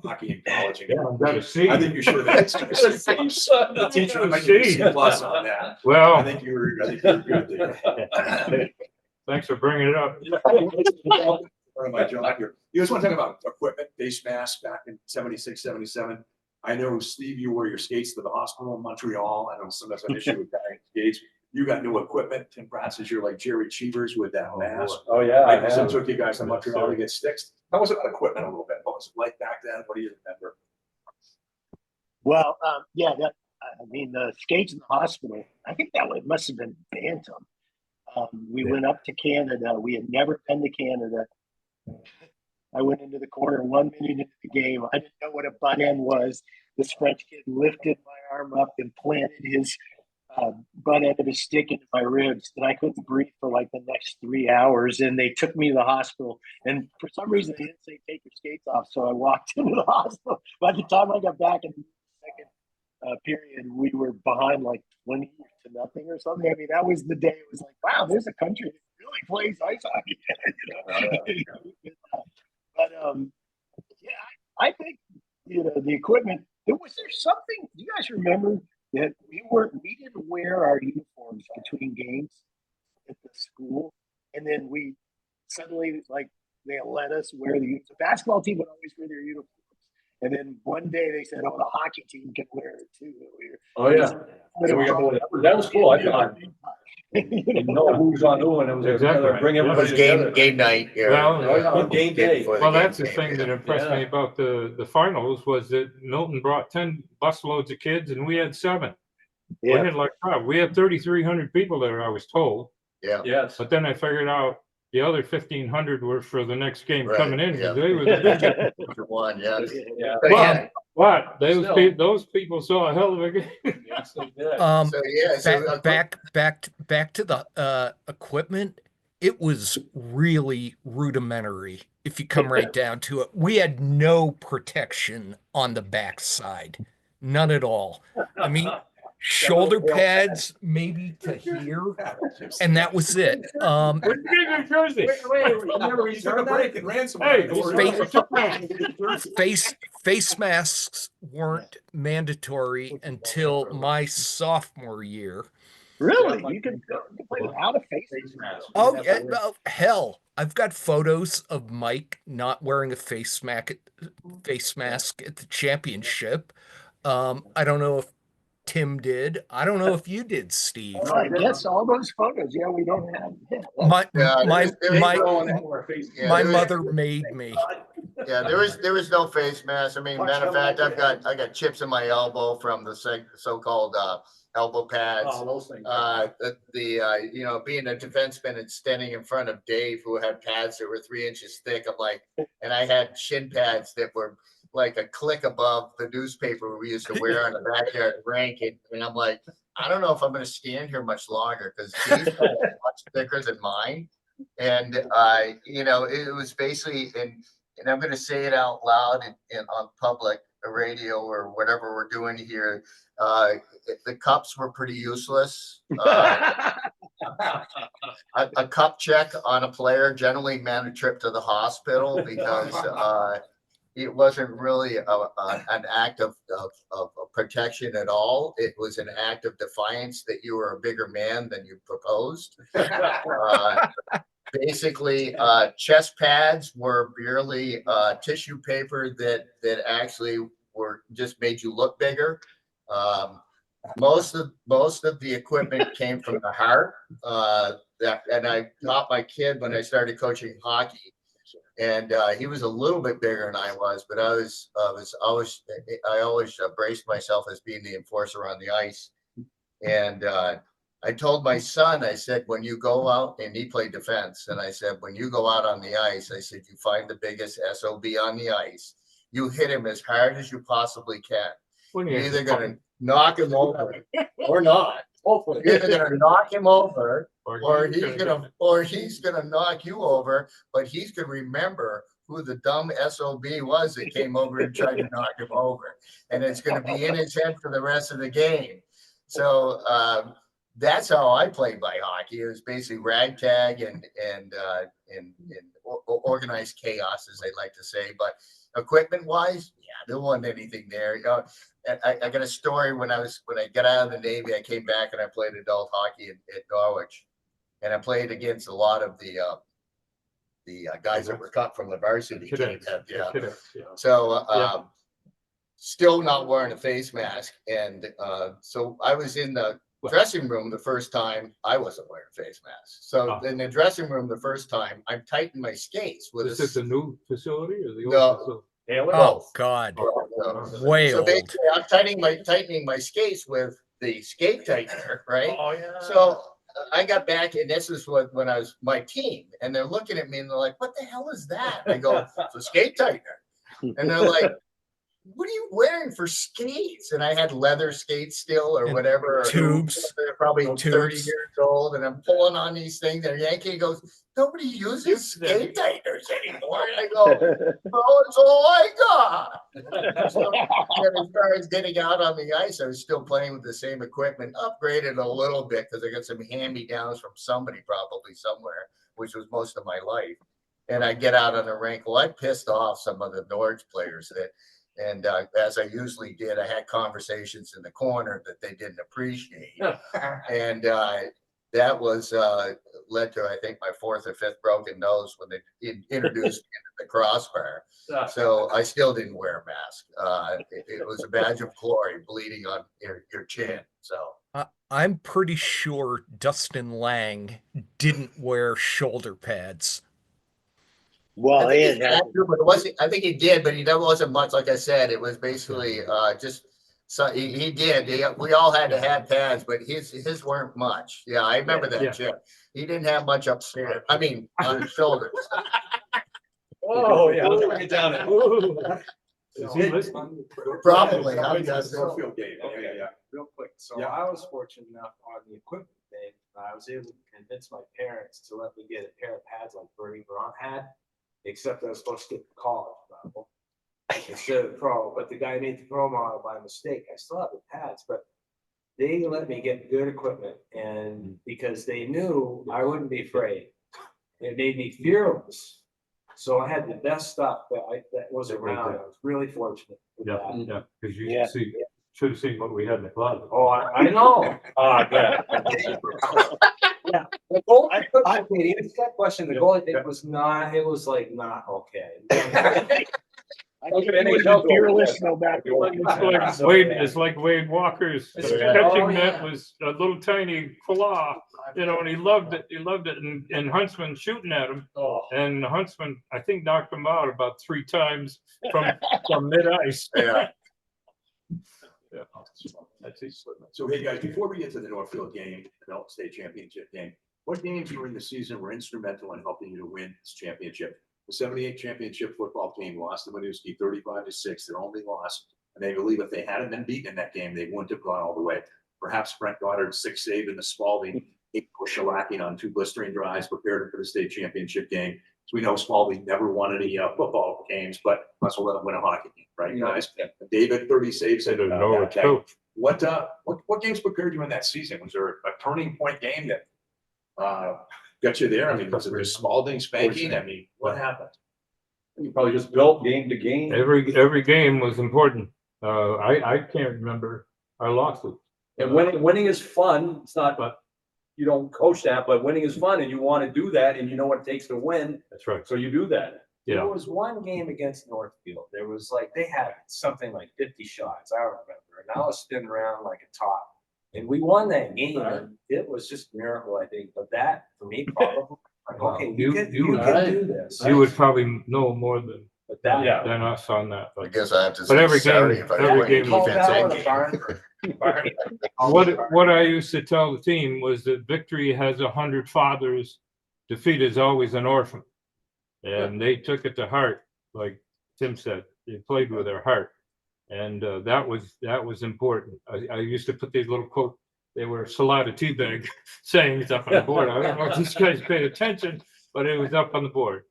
hockey in college. Yeah, I've got a C. I think you should have. The teacher might give you a C+ on that. Well, I think you were good there. thanks for bringing it up. Part of my job here. You guys want to talk about equipment, face masks back in 76, 77? I know, Steve, you wore your skates to the hospital in Montreal. I know sometimes an issue with carrying skates. You got new equipment. Tim Pratt says you're like Jerry Cheevers with that mask. Oh, yeah. I I have. took you guys to Montreal to get sticks. How was it about equipment a little bit? What was it like back then? What do you remember? Well, yeah, the skates in the hospital, I think must have been Bantam. We went up to Canada. We had never been to Canada. I went into the corner 1 minute into the game. I didn't know what a butt end was. This French kid lifted my arm up and planted his butt end of his stick into my ribs, and I couldn't breathe for like the next 3 hours. And they took me to the hospital. And for some reason, they didn't say take your skates off. So I walked into the hospital. By the time I got back in the second period, we were behind like 20-0 or something. I mean, that was the day. It was like, wow, there's a country that really plays ice hockey. But yeah, I think the equipment. Was there something? Do you guys remember that we didn't wear our uniforms between games at the school, and then we suddenly they let us wear the basketball team would always wear their uniforms, and then one day they said, "Oh, the hockey team can wear it too." Oh, yeah. That was cool. I thought. You know who's on who, and it was Exactly. bring It everybody was together. game night. Yeah. Well, game day. Before the Well, game that's the came, thing yeah. that impressed me about the finals was that Milton brought 10 busloads of kids and we had 7. We Yeah. had like, we had 3,300 people there, I was told. Yeah. Yes. But then I figured out the other 1,500 were for the next game Right, coming in, yeah. because they were the biggest. Number one, yes. Yeah. But yeah, But Still. those people saw a hell of a game. Yes, they did. so yeah, so Back to the equipment. It was really rudimentary if you come right down to it. We had no protection on the backside, none at all. I mean, shoulder pads maybe to here, and that was it. Where'd you get your jersey? You never You took a returned break that? and ran some. Hey, face masks weren't mandatory until my sophomore year. Really? You can play without a face mask? Oh yeah, well, hell, I've got photos of Mike not wearing a face mask at the championship. I don't know if Tim did. I don't know if you did, Steve. Well, I guess all those photos, yeah, we don't have. Yeah. My Yeah, my there is my no- my there is- mother made me. Yeah, there was no face mask. I mean, matter of fact, I got chips in my elbow from the so-called elbow pads. Oh, those things. You know, being a defenseman and standing in front of Dave, who had pads that were 3 inches thick. I'm like, and I had shin pads that were like a click above the newspaper we used to wear on the backyard rink. And I'm like, I don't know if I'm going to stand here much longer because Dave's pads are much thicker than mine. And you know, it was basically, and I'm going to say it out loud and on public radio or whatever we're doing here. The cups were pretty useless. A cup check on a player generally meant a trip to the hospital because it wasn't really an act of protection at all. It was an act of defiance that you were a bigger man than you proposed. Basically, chest pads were merely tissue paper that actually were just made you look bigger. Most of the equipment came from the heart. And I taught my kid when I started coaching hockey, and he was a little bit bigger than I was, but I always braced myself as being the enforcer on the ice. And I told my son, I said, when you go out, and he played defense, and I said, when you go out on the ice, I said, you find the biggest SOB on the ice, you hit him as hard as you possibly can. You're either going to knock him over or not. Hopefully. You're either going to knock him over or he's he's gonna knock you over, but he's gonna remember who the dumb SOB was that came over and tried to knock him over. And it's gonna be in his head for the rest of the game. So that's how I played my hockey. It was basically ragtag and organized chaos, as they like to say. But equipment wise, yeah, there wasn't anything there. You know, I got a story when I got out of the Navy, I came back and I played adult hockey at Norwich. And I played against a lot of the guys that were cut from the varsity team. Yeah. So still not wearing a face mask. And so I was in the dressing room the first time. I wasn't wearing a face mask. So in the dressing room the first time, I tightened my skates with Is this the new facility or the old No. facility? Oh God, way So old. basically, I'm tightening my skates with the skate tightener, right? Oh, yeah. So I got back, and this is when I was my team, and they're looking at me and they're like, "What the hell is that?" I go, "It's a skate tightener," and they're like, "What are you wearing for skates?" And I had leather skates still, or And whatever. tubes. They're probably 30 Tubes. years old, and I'm pulling on these things. And Yankee goes, "Nobody uses skate tighteners anymore." And I go, "Oh, it's all I got." So, and as far as getting out on the ice, I was still playing with the same equipment, upgraded a little bit because I got some hand-me-downs from somebody probably somewhere, which was most of my life. And I get out on the rink. Well, I pissed off some of the Norwich players and as I usually did, I had conversations in the corner that they didn't appreciate. And that was led to, I think, my fourth or fifth broken nose when they introduced me into the crossbar. So I still didn't wear a mask. It was a badge of glory, bleeding on your chin. So I'm pretty sure Dustin Lang didn't wear shoulder pads. Well, I think and he had to, but it wasn't. I think he did, but he wasn't much. Like I said, it was basically just So he did. We all had to have pads, but his weren't much. Yeah, I remember Yeah. that, Chip. He didn't have much upstairs. I mean, on his shoulders. Oh, yeah, let's bring it down. Is he listening? Probably. I'm It's a guessing. Northfield game. Okay, yeah. Real quick, so Yeah. I was fortunate enough on the equipment thing, I was able to convince my parents to let me get a pair of pads like Bernie Vermont had, except I was supposed to get the college level instead of pro, but the guy made the pro model by mistake. I still have the pads, but they let me get good equipment, and because they knew I wouldn't be afraid. It made me fearless. So I had the best stuff that was around. I was really fortunate with Yeah, that. yeah, because you Yeah. should have seen what we had in the closet. Oh, I know. Yeah. Yeah. The goal, okay, to answer that question, the goalie thing was not, it was like, not okay. I think he was fearless no matter what. It's like Wade Walker's catching net was a little tiny claw, and he loved it. He loved it. And Huntsman shooting at him, and Huntsman, I think, knocked him out about 3 times from mid ice. Yeah. Yeah. That's his limit. So hey, guys, before we get to the Northfield game, the Elk State Championship game, what games during the season were instrumental in helping you to win this championship? The 78 championship football team lost to Winooski 35-6, their only loss. And they believe if they hadn't been beaten in that game, they wouldn't have gone all the way. Perhaps Brent Goddard's 6 save in the Spalding, 8 shellacking on 2 blistering drives prepared him for the state championship game. So we know Spalding never won any football games, but must let them win a hockey game, right, guys? David, 30 saves. They didn't know it's coach. What games prepared you in that season? Was there a turning point game that got you there? I mean, was it the Spalding spanking? I mean, what happened? You probably just built game to game. Every game was important. I can't remember our losses. And winning is fun. It's not, but you don't coach that, but winning is fun and you want to do that and you know what it takes to win. That's right. So you do that. Yeah. There was one game against Northfield. There was like, they had something like 50 shots, I don't remember. And I was spinning around like a top. And we won that game. And it was just a miracle, I think. But that, for me, probably, like, okay, you can do this. You would probably know more than But that, Yeah. than us on that. I But guess I have to But say every sorry game- if I every win game was defense Call and that game. what I used to tell the team was that victory has 100 fathers, defeat is always an orphan. And they took it to heart, like Tim said. They played with their heart, and that was important. I used to put these little quote. They were salada teabag sayings up on the board. I don't know if these guys paid attention, but it was up on the board.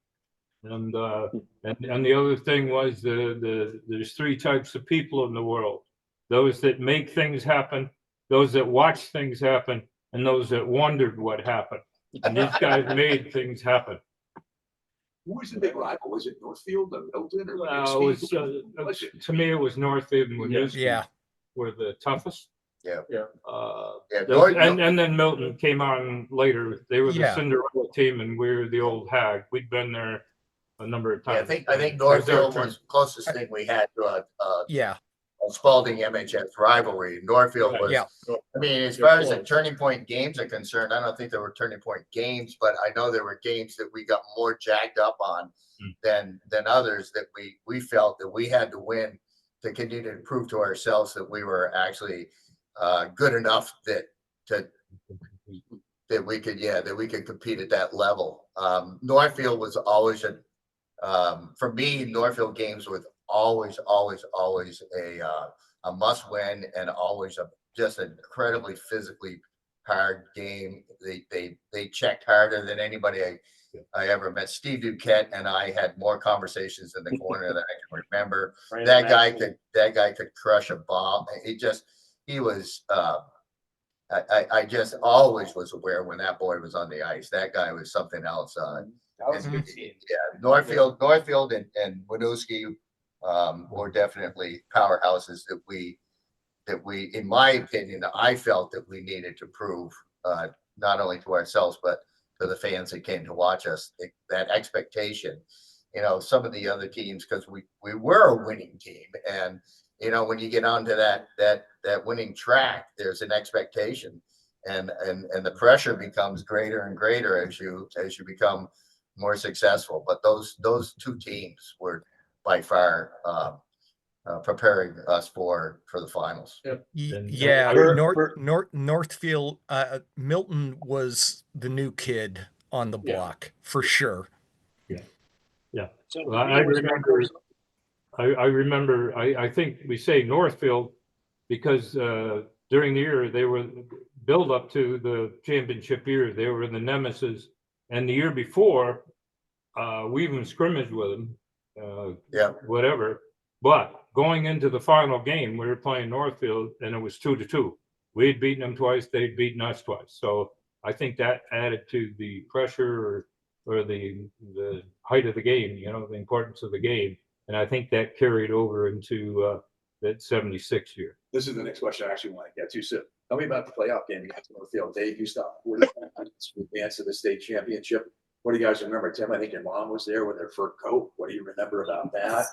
And the other thing was there's 3 types of people in the world: those that make things happen, those that watch things happen, and those that wondered what happened. And these guys made things happen. Who was the big rival? Was it Northfield or Milton or? It was, to me, it was Northfield and Winooski Yeah. were the toughest. Yeah. Yeah. Yeah, And then Milton came on later. They were the Yeah. Cinderella team, and we were the old hag. We'd been there a number of Yeah, times. I think Northfield was the closest thing we had to Yeah. a Spalding MHS rivalry. Northfield was, Yeah. I mean, as far as the turning point games are concerned, I don't think there were turning point games, but I know there were games that we got more jacked up on than others that we felt that we had to win to continue to prove to ourselves that we were actually good enough that we could compete at that level. Northfield was always for me, Northfield games was always a must win and always just an incredibly physically hard game. They checked harder than anybody I ever met. Steve Duquette and I had more conversations in the corner than I can remember. That guy could crush a ball. He was I just always was aware when that boy was on the ice. That guy was something else. that was a good team. Yeah, Northfield and Winooski were definitely powerhouses that we, in my opinion, I felt that we needed to prove not only to ourselves but to the fans that came to watch us. That expectation, some of the other teams, because we were a winning team, and when you get onto that winning track, there's an expectation, and the pressure becomes greater and greater as you become more successful. But those 2 teams were by far preparing us for the finals. And Yeah, For- Northfield, Milton was the new kid on the Yeah. block for sure. So Well, I remember, I think we say Northfield because during the year they were build up to the championship year. They were the nemesis, and the year before, we even scrimmaged with them. Yeah. Whatever. But going into the final game, we were playing Northfield, and it was 2-2. We had beaten them twice; they'd beaten us twice. So I think that added to the pressure or the height of the game. You know, the importance of the game. And I think that carried over into that 76 year. This is the next question I actually want to get to. So tell me about the playoff game against Northfield. Dave, you stopped 40 points to advance to the state championship. What do you guys remember? Tim, I think your mom was there with her fur coat. What do you remember about that?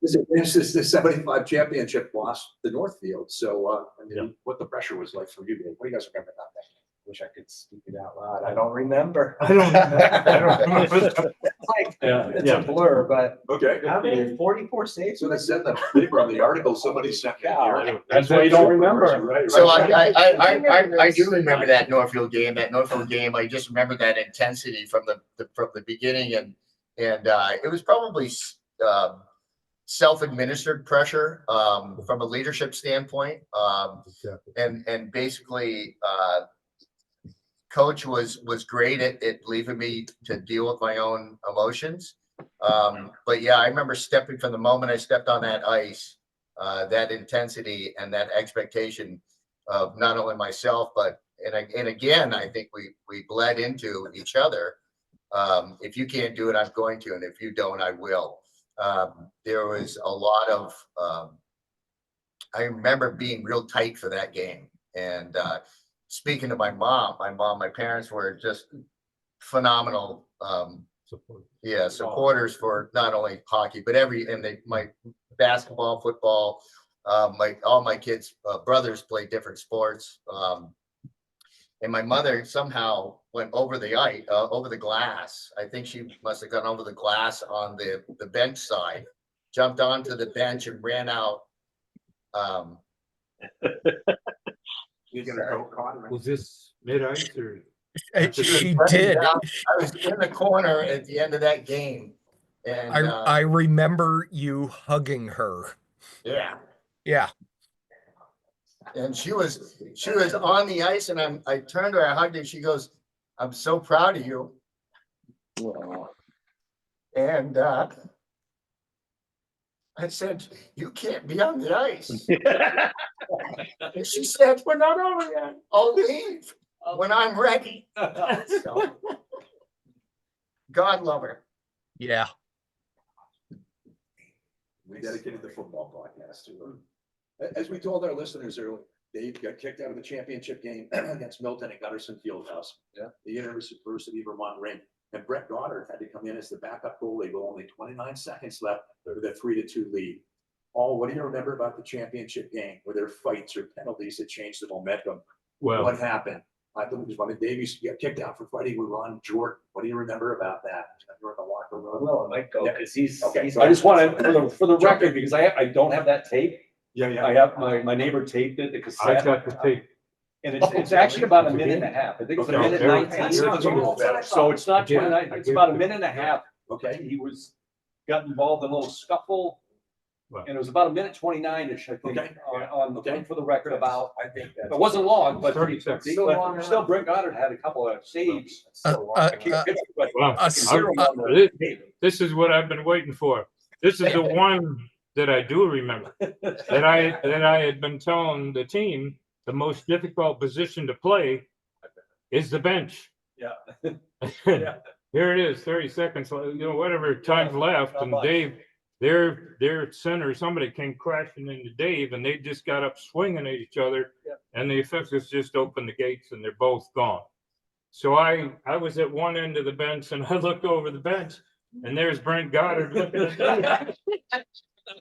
This is the 75 championship loss to Northfield. So, I mean, what the pressure was like for you, Dave. What do you guys remember about that? Wish I could speak it out loud. I don't remember. I don't remember. It's a blur, but Okay. how many 44 saves? So they said the paper on the article somebody sent me. Yeah. That's why you don't remember. Right, So right. I do remember that Northfield game. I just remember that intensity from the beginning, and it was probably self-administered pressure from a leadership standpoint, and basically Coach was great at leaving me to deal with my own emotions. But yeah, I remember stepping from the moment I stepped on that ice, that intensity and that expectation of not only myself, but and again, I think we bled into each other. If you can't do it, I'm going to, and if you don't, I will. There was a lot of I remember being real tight for that game. And speaking to my parents were just phenomenal. Supporters for not only hockey, but my basketball, football, all my kids' brothers played different sports. And my mother somehow went over the ice, over the glass. I think she must have gone over the glass on the bench side, jumped onto the bench and ran out. Was this mid-ice or? She did. I was in the corner at the end of that game, and I remember you hugging her. yeah, Yeah. and she was on the ice, and I turned to her, I hugged her. She goes, "I'm so proud of you." And I said, "You can't be on the ice." And she said, "We're not over yet. I'll leave when I'm ready." So, God love her. Yeah. We dedicated the football podcast to her. As we told our listeners earlier, Dave got kicked out of the championship game against Milton at Gutterson Fieldhouse. Yeah. The University of Vermont rink. And Brett Goddard had to come in as the backup goalie with only 29 seconds left with a 3-2 lead. Paul, what do you remember about the championship game? Were there fights or penalties that changed the momentum? Well, What happened? I believe it was one of Davies got kicked out for fighting with Ron Jordan. What do you remember about that? You were in the locker room. Well, I might go because he's. Okay. I just want to, for the record, because I don't have that tape. Yeah. I have my neighbor taped it, the I cassette. got the tape. And it's actually about a minute and a half. I think it's a Okay. minute Okay. 19. Okay. So it's not I get it. 29, I it's get about it. a minute and a half. Okay. He got involved in a little scuffle. Right. And it was about a minute 29-ish, I think, Okay. on for the record about, I think that's. it wasn't long, but 30 seconds. still Brent Goddard had a couple of saves. Well, Zero. this is what I've been waiting for. This is the one that I do remember that I had been telling the team the most difficult position to play is the bench. Yeah. Here it is, 30 seconds, whatever time's left, Not and much. Dave, their center, somebody came crashing into Dave, and they just got up swinging at each other, and the officials just opened the gates, and they're both gone. So I was at one end of the bench, and I looked over the bench, and there's Brent Goddard looking at me.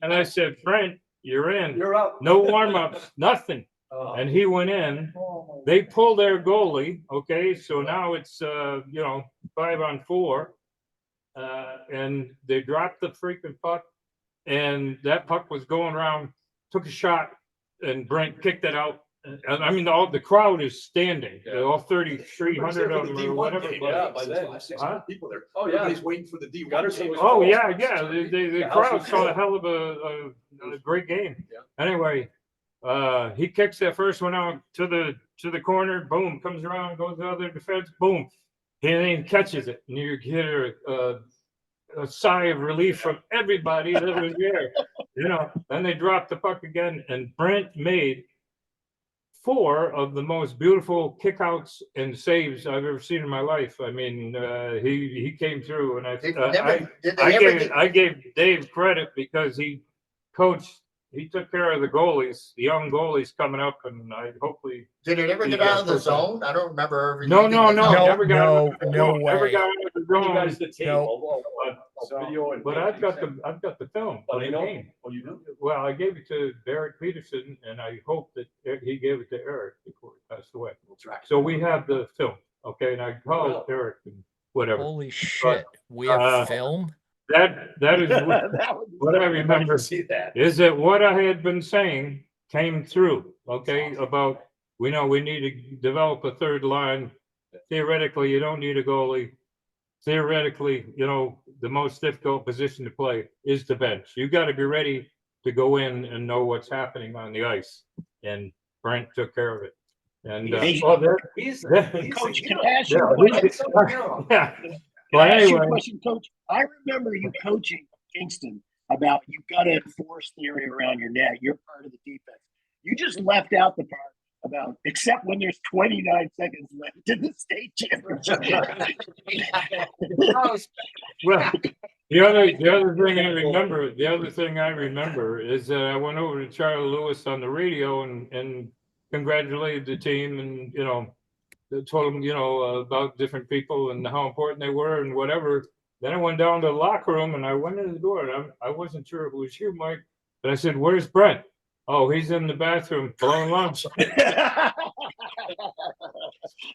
And I said, "Brent, you're in. You're up. No warm-ups, nothing." Oh. And he went in. They pulled their goalie. Okay, so now it's 5-on-4. And they dropped the freaking puck. and that puck was going around, took a shot, and Brent kicked it out. And I mean, all the crowd is standing, all 3,300 of them or whatever. Yeah, by then. Huh? People there. Oh, yeah. Everybody's waiting for the D1 Gutterson game. was Oh, full. yeah, yeah, the house crowd was saw a full. hell of a great game. Yeah. Anyway, he kicks that first one out to the corner, boom, comes around, goes to the other defense, boom. He then catches it, and you hear a sigh of relief from everybody that was there. You know, then they dropped the puck again, and Brent made 4 of the most beautiful kickouts and saves I've ever seen in my life. I mean, he came through, and I gave Dave credit because he coached. He took care of the goalies, the young goalies coming up, and I hopefully. Did it ever get out of the zone? I don't remember. ever No, leaving no, the no, zone. never got no, out of the no zone, never way. got out of the You zone. guys the tape. No. Video and. But I've got the film But of I the know. game. Oh, you do? Well, I gave it to Barrett Peterson, and I hope that he gave it to Eric before he passed away. We'll track it. So we have the film, okay, and I called Wow. Eric and whatever. Holy shit. We have film? That is That would be what I remember See that. is that what I had been saying came through, okay, about, we know we need to develop a third line. Theoretically, you don't need a goalie. Theoretically, you know, the most difficult position to play is the bench. You got to be ready to go in and know what's happening on the ice. And Brent took care of it. And He's- He's. Coach, can I ask you yeah, a question? yeah. Can But I ask you a anyway, question, Coach? I remember you coaching Kingston about you've got to enforce the area around your net. You're part of the defense. You just left out the part about except when there's 29 seconds left in the state championship. well, the other thing I remember is that I went over to Charlie Lewis on the radio and congratulated the team, and you know, told them, you know, about different people and how important they were and whatever. Then I went down to the locker room and I went in the door, and I wasn't sure if it was you, Mike, but I said, "Where's Brent?" "Oh, he's in the bathroom blowing lunch."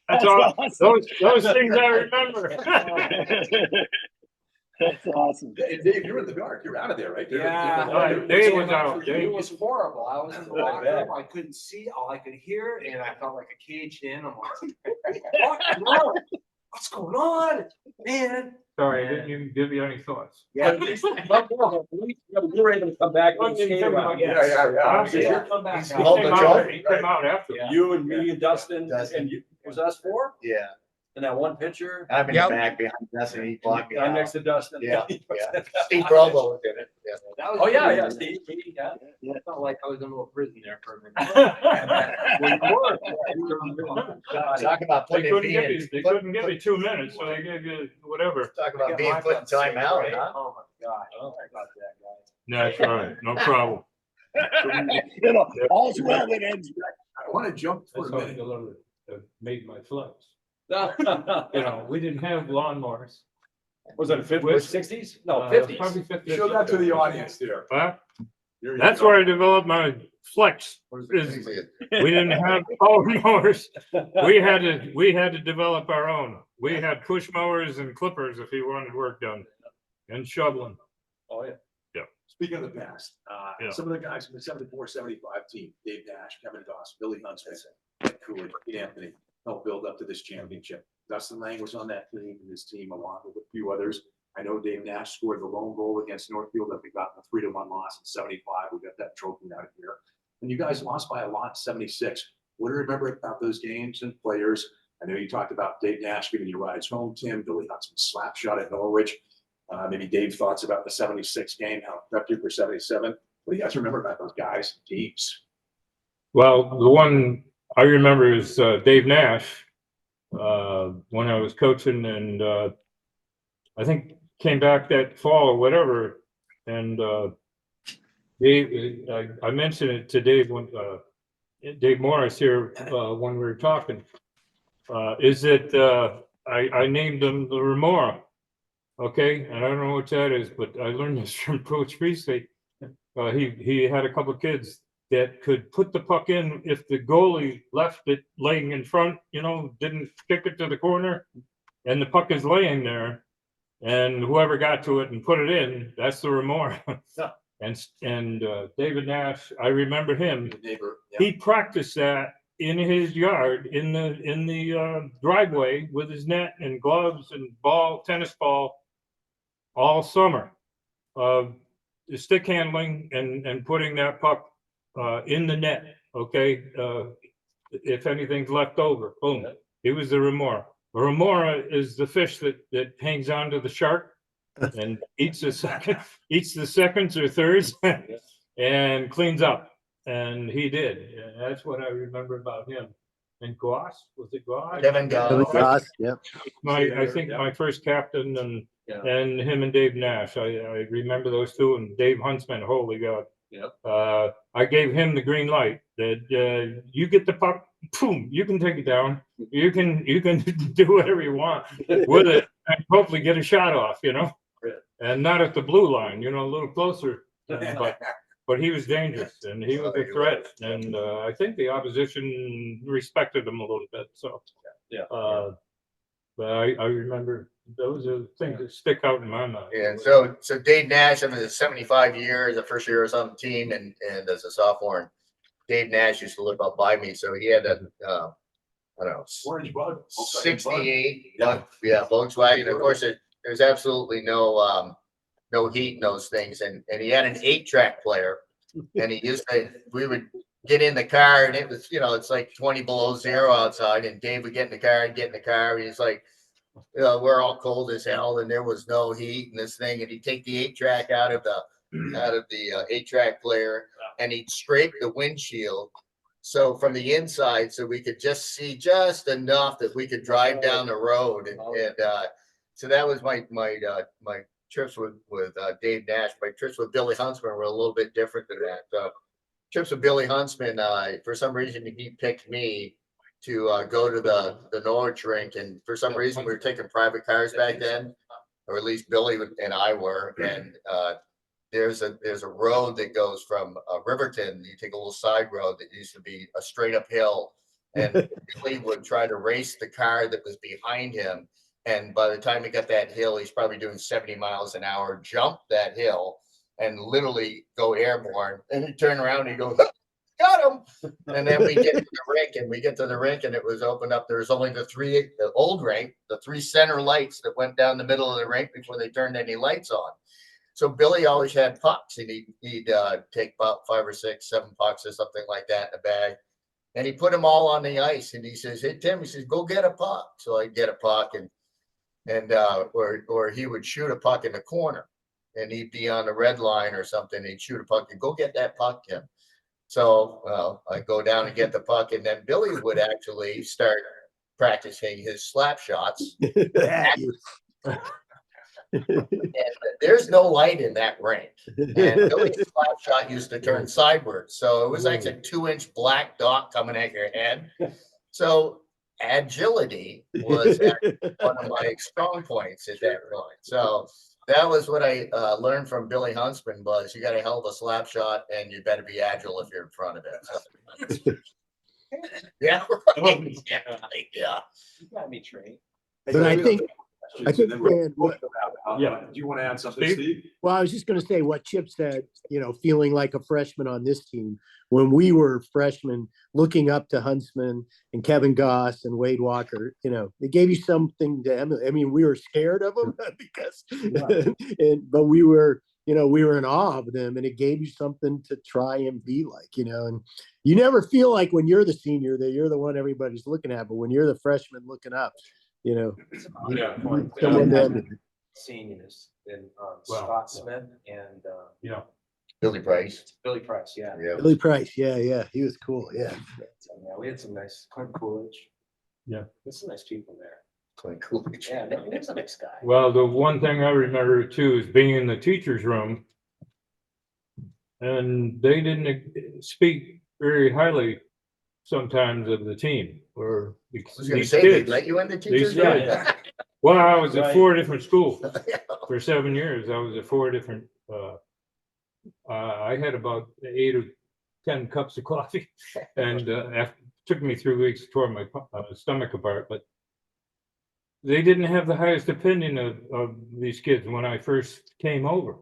That's all. awesome. Those things I remember. That's awesome. Hey, Dave, you're in the dark. You're out of there, right? Yeah. Dave was out. It was horrible. I was in the locker room. I couldn't see. All I could hear, and I felt like a caged animal. What's going on, man? Sorry, I didn't even give you any thoughts. Yeah. You were able to come back. and skate around. Yeah. Come back He out. Hold came the out- joint. he came out after. Yeah. You and me and Dustin, Dustin. and you, was us 4? Yeah, And that one picture? I'm in Yep. the back behind Dustin. He blocked me I'm out. next to Dustin. Yeah, yeah. Steve Provo was in it. Yeah. That was Oh, yeah, pretty yeah, good. Steve, yeah. I felt like I was in a little prison there for a minute. Well, you were. Talk about They putting couldn't give you, it they couldn't give you 2 minutes, so they gave you whatever. Talk about being put in timeout, huh? Oh, my God. Sorry about that, guys. That's right, no problem. You know, all's well that ends. I want to jump for That's a how minute. I made my flux. You Was know, we didn't have lawnmowers. it a 50s, 60s? No, Probably 50s. 50s. Show that to the audience there. Huh? There you That's go. where I developed my flex. Is we didn't have power mowers. We had to develop our own. We had push mowers and clippers if you wanted work done, and shoveling. Oh, yeah. Speaking of the past, Yeah. some of the guys from the 74-75 team, Dave Nash, Kevin Doss, Billy Huntsman, Ed Coolidge, Pete Anthony, helped build up to this championship. Dustin Lang was on that team and his team along with a few others. I know Dave Nash scored the lone goal against Northfield that we got in a 3-1 loss in 75. We got that trophy out here. And you guys lost by a lot in 76. What do you remember about those games and players? I know you talked about Dave Nash giving you rides home, Tim, Billy Huntsman slap shot at Norwich. Maybe Dave thoughts about the 76 game, how it prepped you for 77. What do you guys remember about those guys, teams? Well, the one I remember is Dave Nash when I was coaching, and I think came back that fall or whatever. And Dave, I mentioned it to Dave when Dave Morse here when we were talking. Is that I named him the Remora. Okay, and I don't know what that is, but I learned this from Coach Priestley. He had a couple of kids that could put the puck in if the goalie left it laying in front, you know, didn't kick it to the corner, and the puck is laying there, and whoever got to it and put it in, that's the Remora. And David Nash, I remember him. Neighbor. He practiced that in his yard, in the driveway with his net and gloves and tennis ball, all summer. The stick handling and putting that puck in the net. Okay, if anything's left over, boom. He was the remora. A remora is the fish that hangs onto the shark and eats the seconds or thirds and cleans up. And he did. And that's what I remember about him. And Goss, was it Goss? Kevin Goss. Yep. I think my first captain Yeah. and him and Dave Nash. I remember those two, and Dave Huntsman. Holy God. Yep. I gave him the green light that you get the puck, boom, you can take it down. You can do whatever you want with it and hopefully get a shot off, and not at the blue line, a little closer. But he was dangerous and he was a threat. And I think the opposition respected him a little bit. So, Yeah. But I remember those are things that stick out in my mind. Yeah, so Dave Nash, I was 75 years, the first year I was on the team and as a sophomore, and Dave Nash used to live up by me, so he had a, I don't know, Orange bug. 68, Volkswagen. Of course, there's absolutely no heat in those things, and he had an 8-track player, and we would get in the car, and it was, it's like 20 below zero outside, and Dave would get in the car, and he's like, we're all cold as hell, and there was no heat in this thing, and he'd take the 8-track out of the 8-track player, and he'd scrape the windshield so from the inside, so we could just see just enough that we could drive down the road, and so that was my trips with Dave Nash. My trips with Billy Huntsman were a little bit different than that. Trips with Billy Huntsman, for some reason he picked me to go to the Norwich rink, and for some reason we were taking private cars back then, or at least Billy and I were. And there's a road that goes from Riverton. You take a little side road that used to be a straight up hill, and Billy would try to race the car that was behind him. And by the time he got that hill, he's probably doing 70 miles an hour, jump that hill and literally go airborne. And he'd turn around and he'd go, got him. And then we get to the rink, and it was opened up. There was only the old rink, the 3 center lights that went down the middle of the rink before they turned any lights on. So Billy always had pucks, and he'd take about 5 or 6, 7 pucks or something like that in a bag. And he put them all on the ice, and he says, hey, Tim, he says, go get a puck. So I'd get a puck, or he would shoot a puck in the corner, and he'd be on the red line or something. He'd shoot a puck and go get that puck, Tim. So, I go down and get the puck, and then Billy would actually start practicing his slap shots. And there's no light in that rink. And Billy's slap shot used to turn sideways. So it was like a 2-inch black dot coming at your head. So agility was one of my strong points at that point. So that was what I learned from Billy Huntsman, was you got a hell of a slap shot, and you better be agile if you're in front of it. So, yeah, right. Yeah. You got me, Trey. But I think, Dan, Yeah. Do you want to add something, Steve? well, I was just going to say what Chip said, feeling like a freshman on this team. When we were freshmen, looking up to Huntsman and Kevin Goss and Wade Walker, it gave you something to emulate. I mean, we were scared of them because, but we were in awe of them, and it gave you something to try and be like, and you never feel like when you're the senior that you're the one everybody's looking at, but when you're the freshman looking up, someone to Seniors and Scott Smith and Billy Price. Billy Price. Yeah. Billy Price. Yeah. He was cool. Yeah. We had some nice Clint Coolidge. Yeah. There's some nice people there. Clint Coolidge. Yeah, there's a nice guy. Well, the one thing I remember too is being in the teacher's room, and they didn't speak very highly sometimes of the team, or I was going to these say, they kids. let you in the teacher's These room? kids. Well, I was at Right. 4 different schools for 7 years. I was at 4 different. I had about 8 or 10 cups of coffee, and took me 3 weeks to tore my stomach apart. But they didn't have the highest opinion of these kids when I first came over.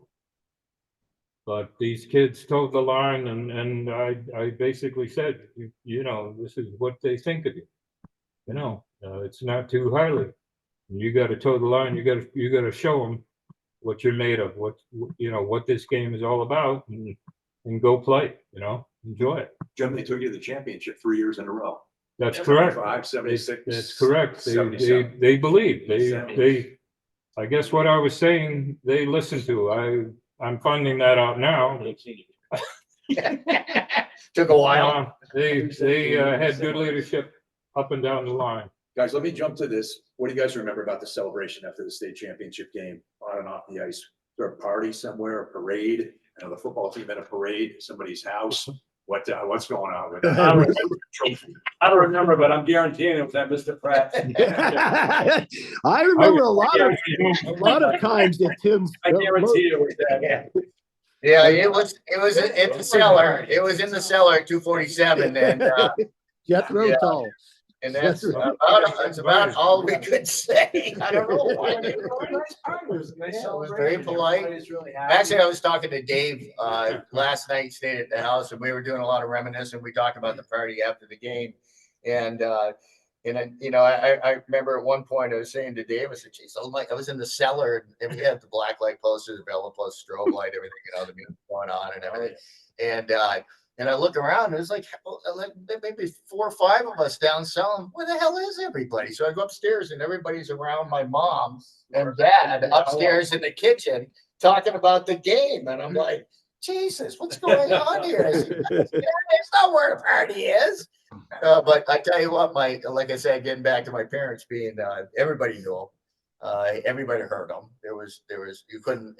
But these kids towed the line, and I basically said, you know, this is what they think of you. You know, it's not too highly. You got to toe the line. You got to show them what you're made of, what you know, what this game is all about, and go play. You know, enjoy it. Jim, they took you to the championship 3 years in a row. That's correct. 75, 76. That's correct. They 77. believe. They. I guess what I was saying, they listened to. I'm finding that out now. Took a while. They had good leadership up and down the line. Guys, let me jump to this. What do you guys remember about the celebration after the state championship game on and off the ice? Is there a party somewhere, a parade? I know the football team had a parade at somebody's house. What's going on with that? I don't remember, but I'm guaranteeing it was that Mr. Pratt. I remember a lot of times that Tim's. I guarantee it was that. Yeah, it was in the cellar. It was in the cellar at 247 and Jethro Yeah. Tull. and that's about all we could say. I don't know why. It was very polite. Actually, I was talking to Dave last night, stayed at the house, and we were doing a lot of reminiscing. We talked about the party after the game, and you know, I remember at one point I was saying to Dave, I said, "Geez, I was in the cellar, and we had the black light posters, the Bella Plus strobe light, everything, you know, the music going on and everything, and I look around, and there's like maybe 4 or 5 of us down selling. Where the hell is everybody? So I go upstairs, and everybody's around my mom and dad upstairs in the kitchen talking about the game, and I'm like, Jesus, what's going on here? I said, that's not where the party is. But I tell you what, like I said, getting back to my parents being, everybody knew them. Everybody heard them. There was, you couldn't,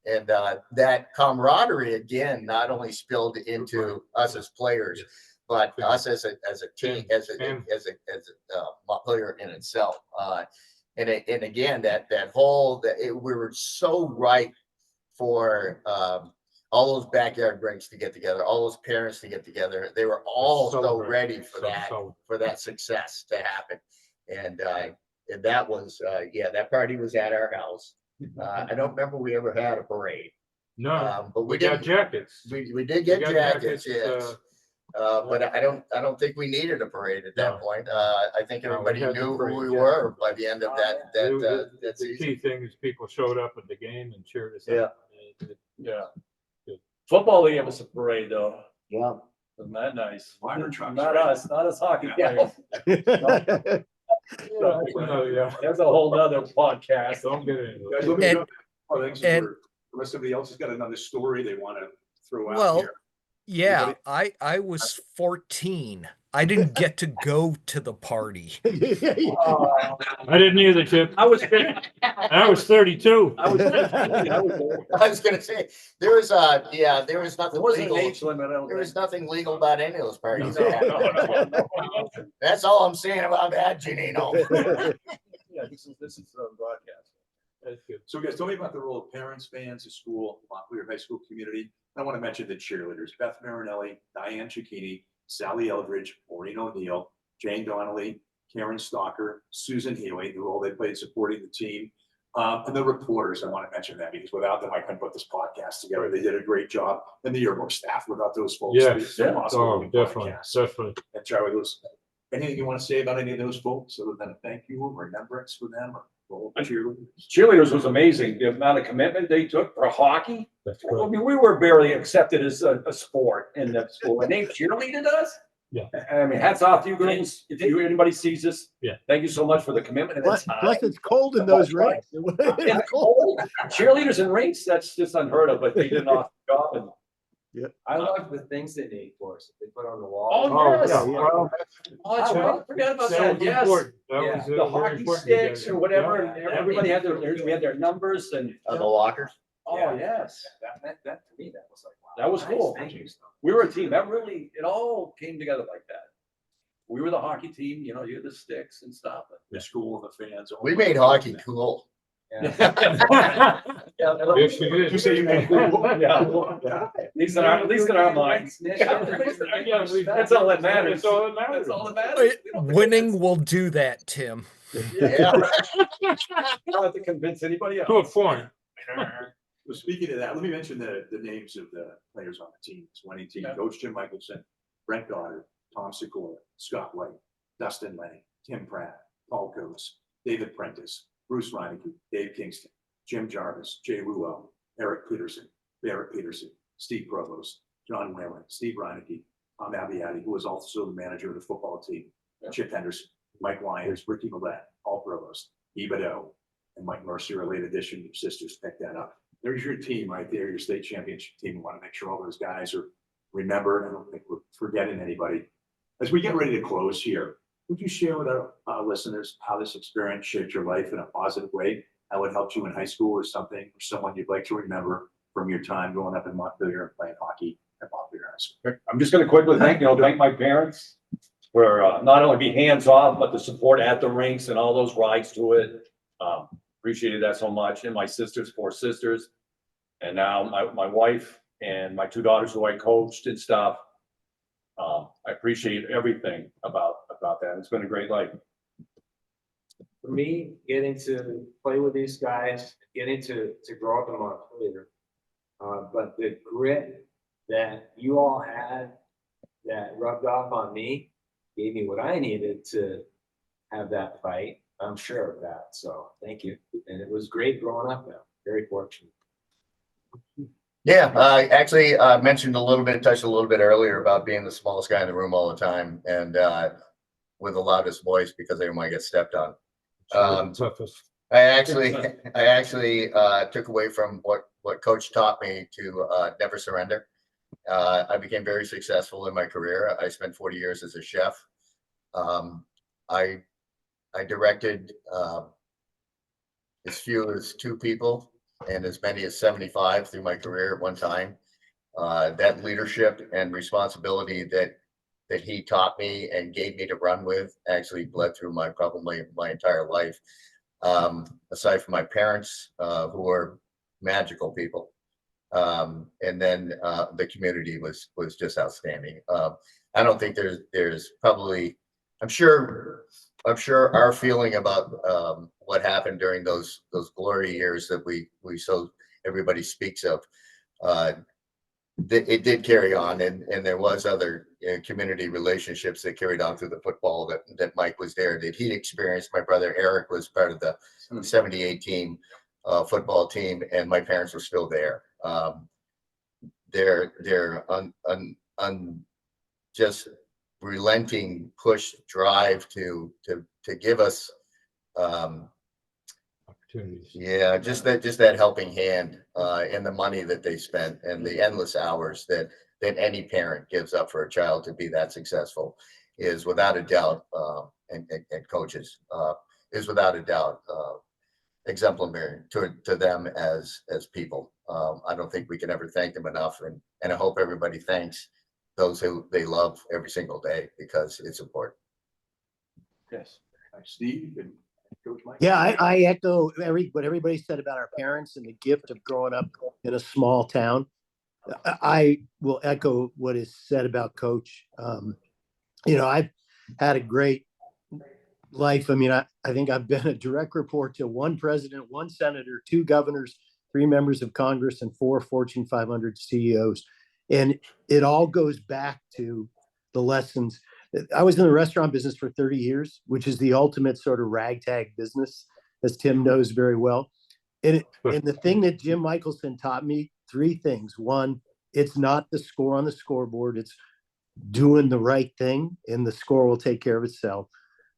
and that camaraderie again, not only spilled into us as players, but us as a team, as a Montpelier in itself. And again, we were so ripe for, all those backyard rinks to get together, all those parents to get together. They were all so ready for that success to happen. And that was, that party was at our house. I don't remember we ever had a parade. No, but we got jackets. We did get got jackets, yes. But I don't think we needed a parade at that point. I think everybody knew who we were by the end of that The season. key thing is people showed up at the game and cheered us Yeah. up. Yeah. Football, they gave us a parade though. Yeah. Wasn't that nice? Fire trucks, Not right? us, not us hockey Yeah. players. Oh, yeah. That's a whole nother podcast. Don't get into Guys, it. let me And- jump in. I think since and- the rest of somebody else has got another story they want to throw out Well, here. Yeah, I was 14. I didn't get to go to the party. I didn't either, Chip. I was 32. I was there. I was gonna say, there was nothing There wasn't an legal. age limit. I don't There was think. nothing legal about any of those parties. No. That's all I'm saying about that, Janino. Yeah, this is a broadcast. That's good. So guys, tell me about the role of parents, fans, the school, Montpelier High School community. I want to mention the cheerleaders, Beth Marinelli, Diane Cicchini, Sally Eldridge, Maureen O'Neill, Jane Donnelly, Karen Stalker, Susan Healy, who all they played supporting the team. And the reporters, I want to mention that because without them, I couldn't put this podcast together. They did a great job. And the yearbook staff, without those folks. Yes. it's impossible Oh, to do a definitely, podcast. definitely. And Charlie Lewis, anything you want to say about any of those folks other than a thank you or remembrance for them or all the cheerleaders? Cheerleaders was amazing. The amount of commitment they took for hockey. That's I good. mean, we were barely accepted as a sport in the school, and they cheerleaded us. Yeah. I mean, hats off to you girls. If anybody sees this, Yeah. Thank you so much for the commitment and the Plus, time. plus it's cold in those rinks. It's cold. Cheerleaders in rinks, that's just unheard of, but they did an awesome job. And I love the things they made for us. They put on the wall. Oh, yes. yeah, well, Oh, that's right. I forgot about that that. was Yes. important. That Yeah. was, The very hockey important to sticks get. or whatever, Yeah. and everybody had we had their numbers and, The lockers. oh, Yeah. yes. That to me, that was like, wow. That was nice, cool. Thank you. We were a team. That really, it all came together like that. We were the hockey team, you had the sticks and stuff. The school and the fans. We made hockey cool. Yes, you did. You say you made cool. Yeah. At least in our minds. That's all that matters. That's all that matters. That's all that matters. We don't Winning will do that, Tim. Yeah. don't have to convince anybody else. To a point. Well, speaking of that, let me mention the names of the players on the team. This winning team, Coach Jim Michaelson, Brent Goddard, Tom Sikora, Scott White, Dustin Lang, Tim Pratt, Paul Coates, David Prentice, Bruce Reineke, Dave Kingston, Jim Jarvis, Jay Ruel, Eric Peterson, Barrett Peterson, Steve Provost, John Whalen, Steve Reineke, Tom Abiati, who was also the manager of the football team, Chip Henderson, Mike Lyons, Ricky Millette, Paul Provost, Ebado, and Mike Mercier, a late addition. Your sisters picked that up. There's your team right there, your state championship team. We want to make sure all those guys are remembered. I don't think we're forgetting anybody. As we get ready to close here, would you share with our listeners how this experience shaped your life in a positive way? How it helped you in high school or something, or someone you'd like to remember from your time growing up in Montpelier and playing hockey at Montpelier High School? I'm just gonna quickly thank my parents for not only being hands-off, but the support at the rinks and all those rides to it. Appreciated that so much. And my sisters, 4 sisters, and now my wife and my 2 daughters who I coached and stuff. I appreciate everything about that. It's been a great life. For me, getting to play with these guys, getting to grow up in Montpelier, but the grit that you all had that rubbed off on me gave me what I needed to have that fight. I'm sure of that. So thank you. And it was great growing up now. Very fortunate. Yeah, I actually mentioned touched a little bit earlier about being the smallest guy in the room all the time and with the loudest voice because I didn't want to get stepped on. Toughest. I actually took away from what Coach taught me to never surrender. I became very successful in my career. I spent 40 years as a chef. I directed as few as 2 people and as many as 75 through my career at one time. That leadership and responsibility that he taught me and gave me to run with actually bled through probably my entire life. Aside from my parents, who are magical people. And then the community was just outstanding. I don't think there's probably, I'm sure our feeling about what happened during those glory years that we so everybody speaks of, it did carry on, and there was other community relationships that carried on through the football that Mike was there, that he experienced. My brother Eric was part of the 78 team football team, and my parents were still there. Their just relenting push drive to give us Opportunities. yeah, just that helping hand and the money that they spent and the endless hours that any parent gives up for a child to be that successful is without a doubt, and coaches is without a doubt exemplary to them as people. I don't think we can ever thank them enough, and I hope everybody thanks those who they love every single day because it's important. Yes. Steve and Coach Mike. Yeah, I echo what everybody said about our parents and the gift of growing up in a small town. I will echo what is said about Coach. I've had a great life. I mean, I think I've been a direct report to 1 president, 1 senator, 2 governors, 3 members of Congress, and 4 Fortune 500 CEOs. And it all goes back to the lessons. I was in the restaurant business for 30 years, which is the ultimate sort of ragtag business, as Tim knows very well. And the thing that Jim Michaelson taught me, 3 things. 1, it's not the score on the scoreboard. It's doing the right thing, and the score will take care of itself.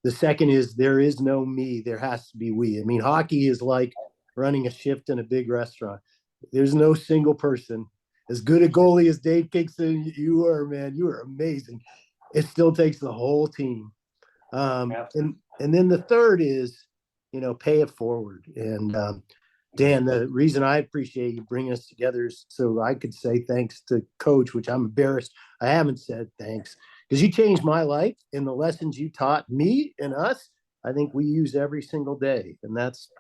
The second is there is no me. There has to be we. I mean, hockey is like running a shift in a big restaurant. There's no single person. As good a goalie as Dave Kingston you are, man, you are amazing. It still takes the whole team. And then the third is, pay it forward. And Dan, the reason I appreciate you bringing us together is so I could say thanks to Coach, which I'm embarrassed I haven't said thanks, because you changed my life, and the lessons you taught me and us, I think we use every single day. And that's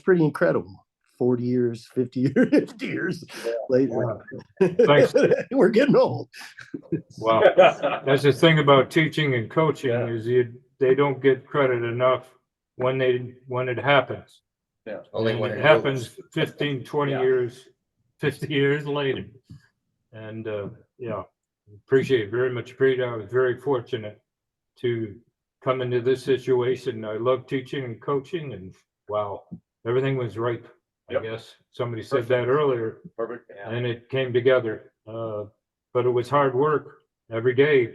pretty incredible. 40 years, 50 years, 50 years later. Thanks. We're getting old. Wow. That's the thing about teaching and coaching is they don't get credit enough when it happens. Yeah. Only And when it it happens 15, 20 Yeah. years 50 years later. And yeah, very much appreciate it. I was very fortunate to come into this situation. I love teaching and coaching, and wow, everything was right. I guess somebody said that earlier. Perfect. And it came together. But it was hard work every day,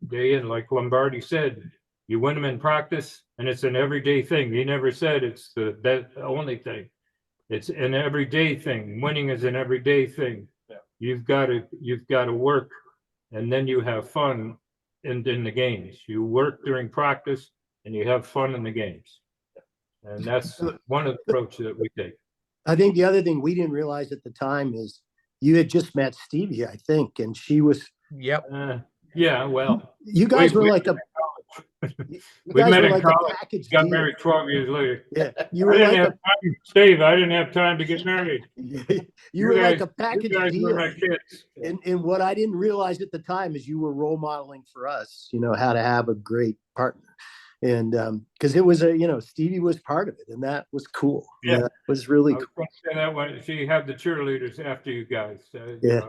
day in. Like Lombardi said, you win them in practice, and it's an everyday thing. He never said it's the only thing. It's an everyday thing. Winning is an everyday thing. Yeah. You've got to work, and then you have fun in the games. You work during practice, and you have fun in the games. And that's one of the approaches that we take. I think the other thing we didn't realize at the time is you had just met Stevie, I think, and she was. Yep. Yeah, well, You guys were like a. we met in like college. a package Got deal. married 12 years later. Yeah, you I were didn't like have time, Steve. I didn't have time to get married. you were like guys- a package You guys were deal. my kids. And what I didn't realize at the time is you were role modeling for us, how to have a great partner. And because it was Stevie was part of it, and that was cool. Yeah. That was really I was cool. going to say that when she had the cheerleaders after you guys. Yeah.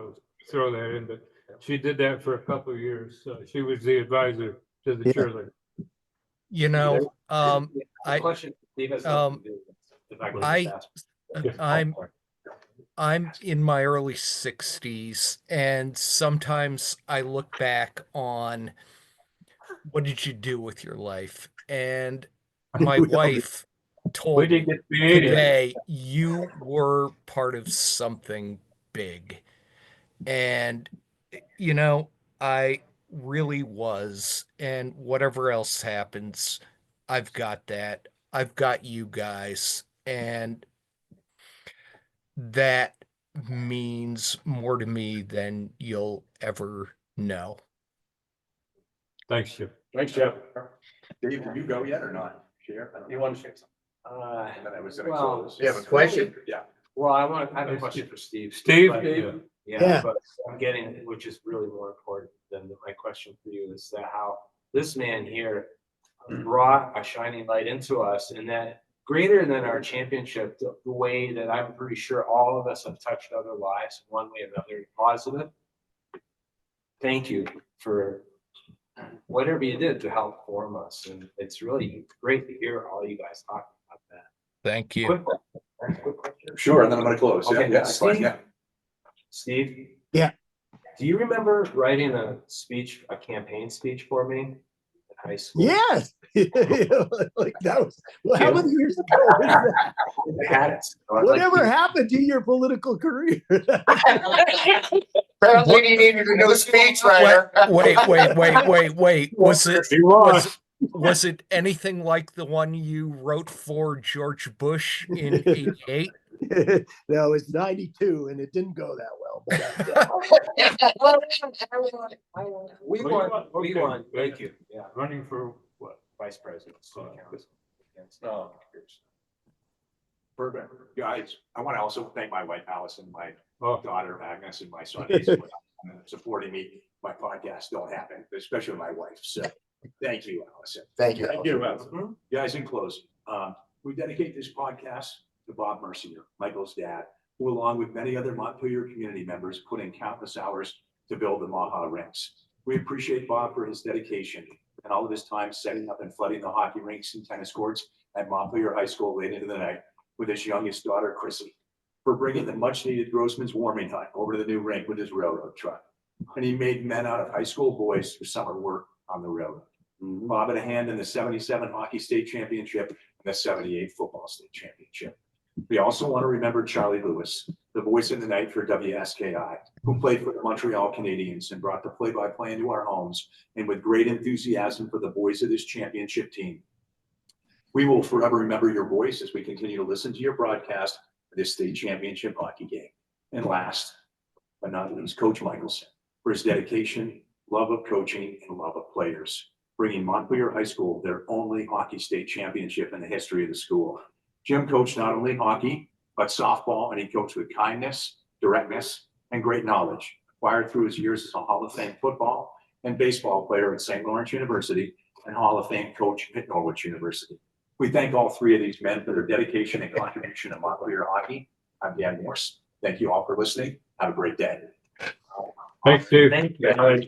Throw that in, but she did that for a couple of years. She was the advisor to the Yeah. cheerleader. I Question, Steve, has um, something to do with the fact that you asked. I'm in my early 60s, and sometimes I look back on what did you do with your life? And my We all wife We told didn't me get the 80s. today, you were part of something big. And, I really was. And whatever else happens, I've got that. I've got you guys. And that means more to me than you'll ever know. Thanks, Chip. Thanks, Jeff. Dave, did you go yet or not? Share? You want to say something? And then I was gonna Well, close. You have a question? Yeah. Well, I have a question for Steve. Steve? But- Yeah. Yeah. But I'm getting, which is really more important than my question for you, is that how this man here brought a shining light into us, and that greater than our championship, the way that I'm pretty sure all of us have touched other lives in one way or another, positive. Thank you for whatever you did to help form us, and it's really great to hear all you guys talk about that. Thank you. Quick question. Sure, and then I'm gonna close. Yeah, Okay, yeah, that's fine, Steve? yeah. Steve? Yeah. Do you remember writing a campaign speech for me in high school? Yes. Like that was how many years ago was that? I had it. So I'd like Whatever to- happened to your political career? Apparently you needed a new speech writer. Wait. He lost. Was it anything like the one you wrote for George Bush in '88? No, it's 92 and it didn't go that well. We won. Thank you. Yeah, Running for what? vice president. City council. Against- Oh. Perfect. Guys, I want to also thank my wife Allison, my Oh, daughter Agnes, and my son Jason for supporting me. My podcast don't happen, especially my wife. So thank you, Allison. Thank you. Thank you, Allison. Guys, in closing, we dedicate this podcast to Bob Mercier, Michael's dad, who along with many other Montpelier community members put in countless hours to build the Maha rinks. We appreciate Bob for his dedication and all of his time setting up and flooding the hockey rinks and tennis courts at Montpelier High School late into the night with his youngest daughter, Chrissy, for bringing the much needed Grossman's warming hut over to the new rink with his railroad truck. And he made men out of high school boys for summer work on the railroad. Bob had a hand in the 77 hockey state championship and the 78 football state championship. We also want to remember Charlie Lewis, the voice in the night for WSKI, who played for the Montreal Canadiens and brought the play-by-play into our homes, and with great enthusiasm for the boys of this championship team. We will forever remember your voice as we continue to listen to your broadcast of this state championship hockey game. And last but not least, Coach Michaelson, for his dedication, love of coaching, and love of players, bringing Montpelier High School their only hockey state championship in the history of the school. Jim coached not only hockey, but softball, and he coached with kindness, directness, and great knowledge, acquired through his years as a Hall of Fame football and baseball player at St. Lawrence University and Hall of Fame coach at Norwich University. We thank all three of these men for their dedication and contribution to Montpelier hockey. I'm Dan Morse. Thank you all for listening. Have a great day. Thanks, Steve. Thank you.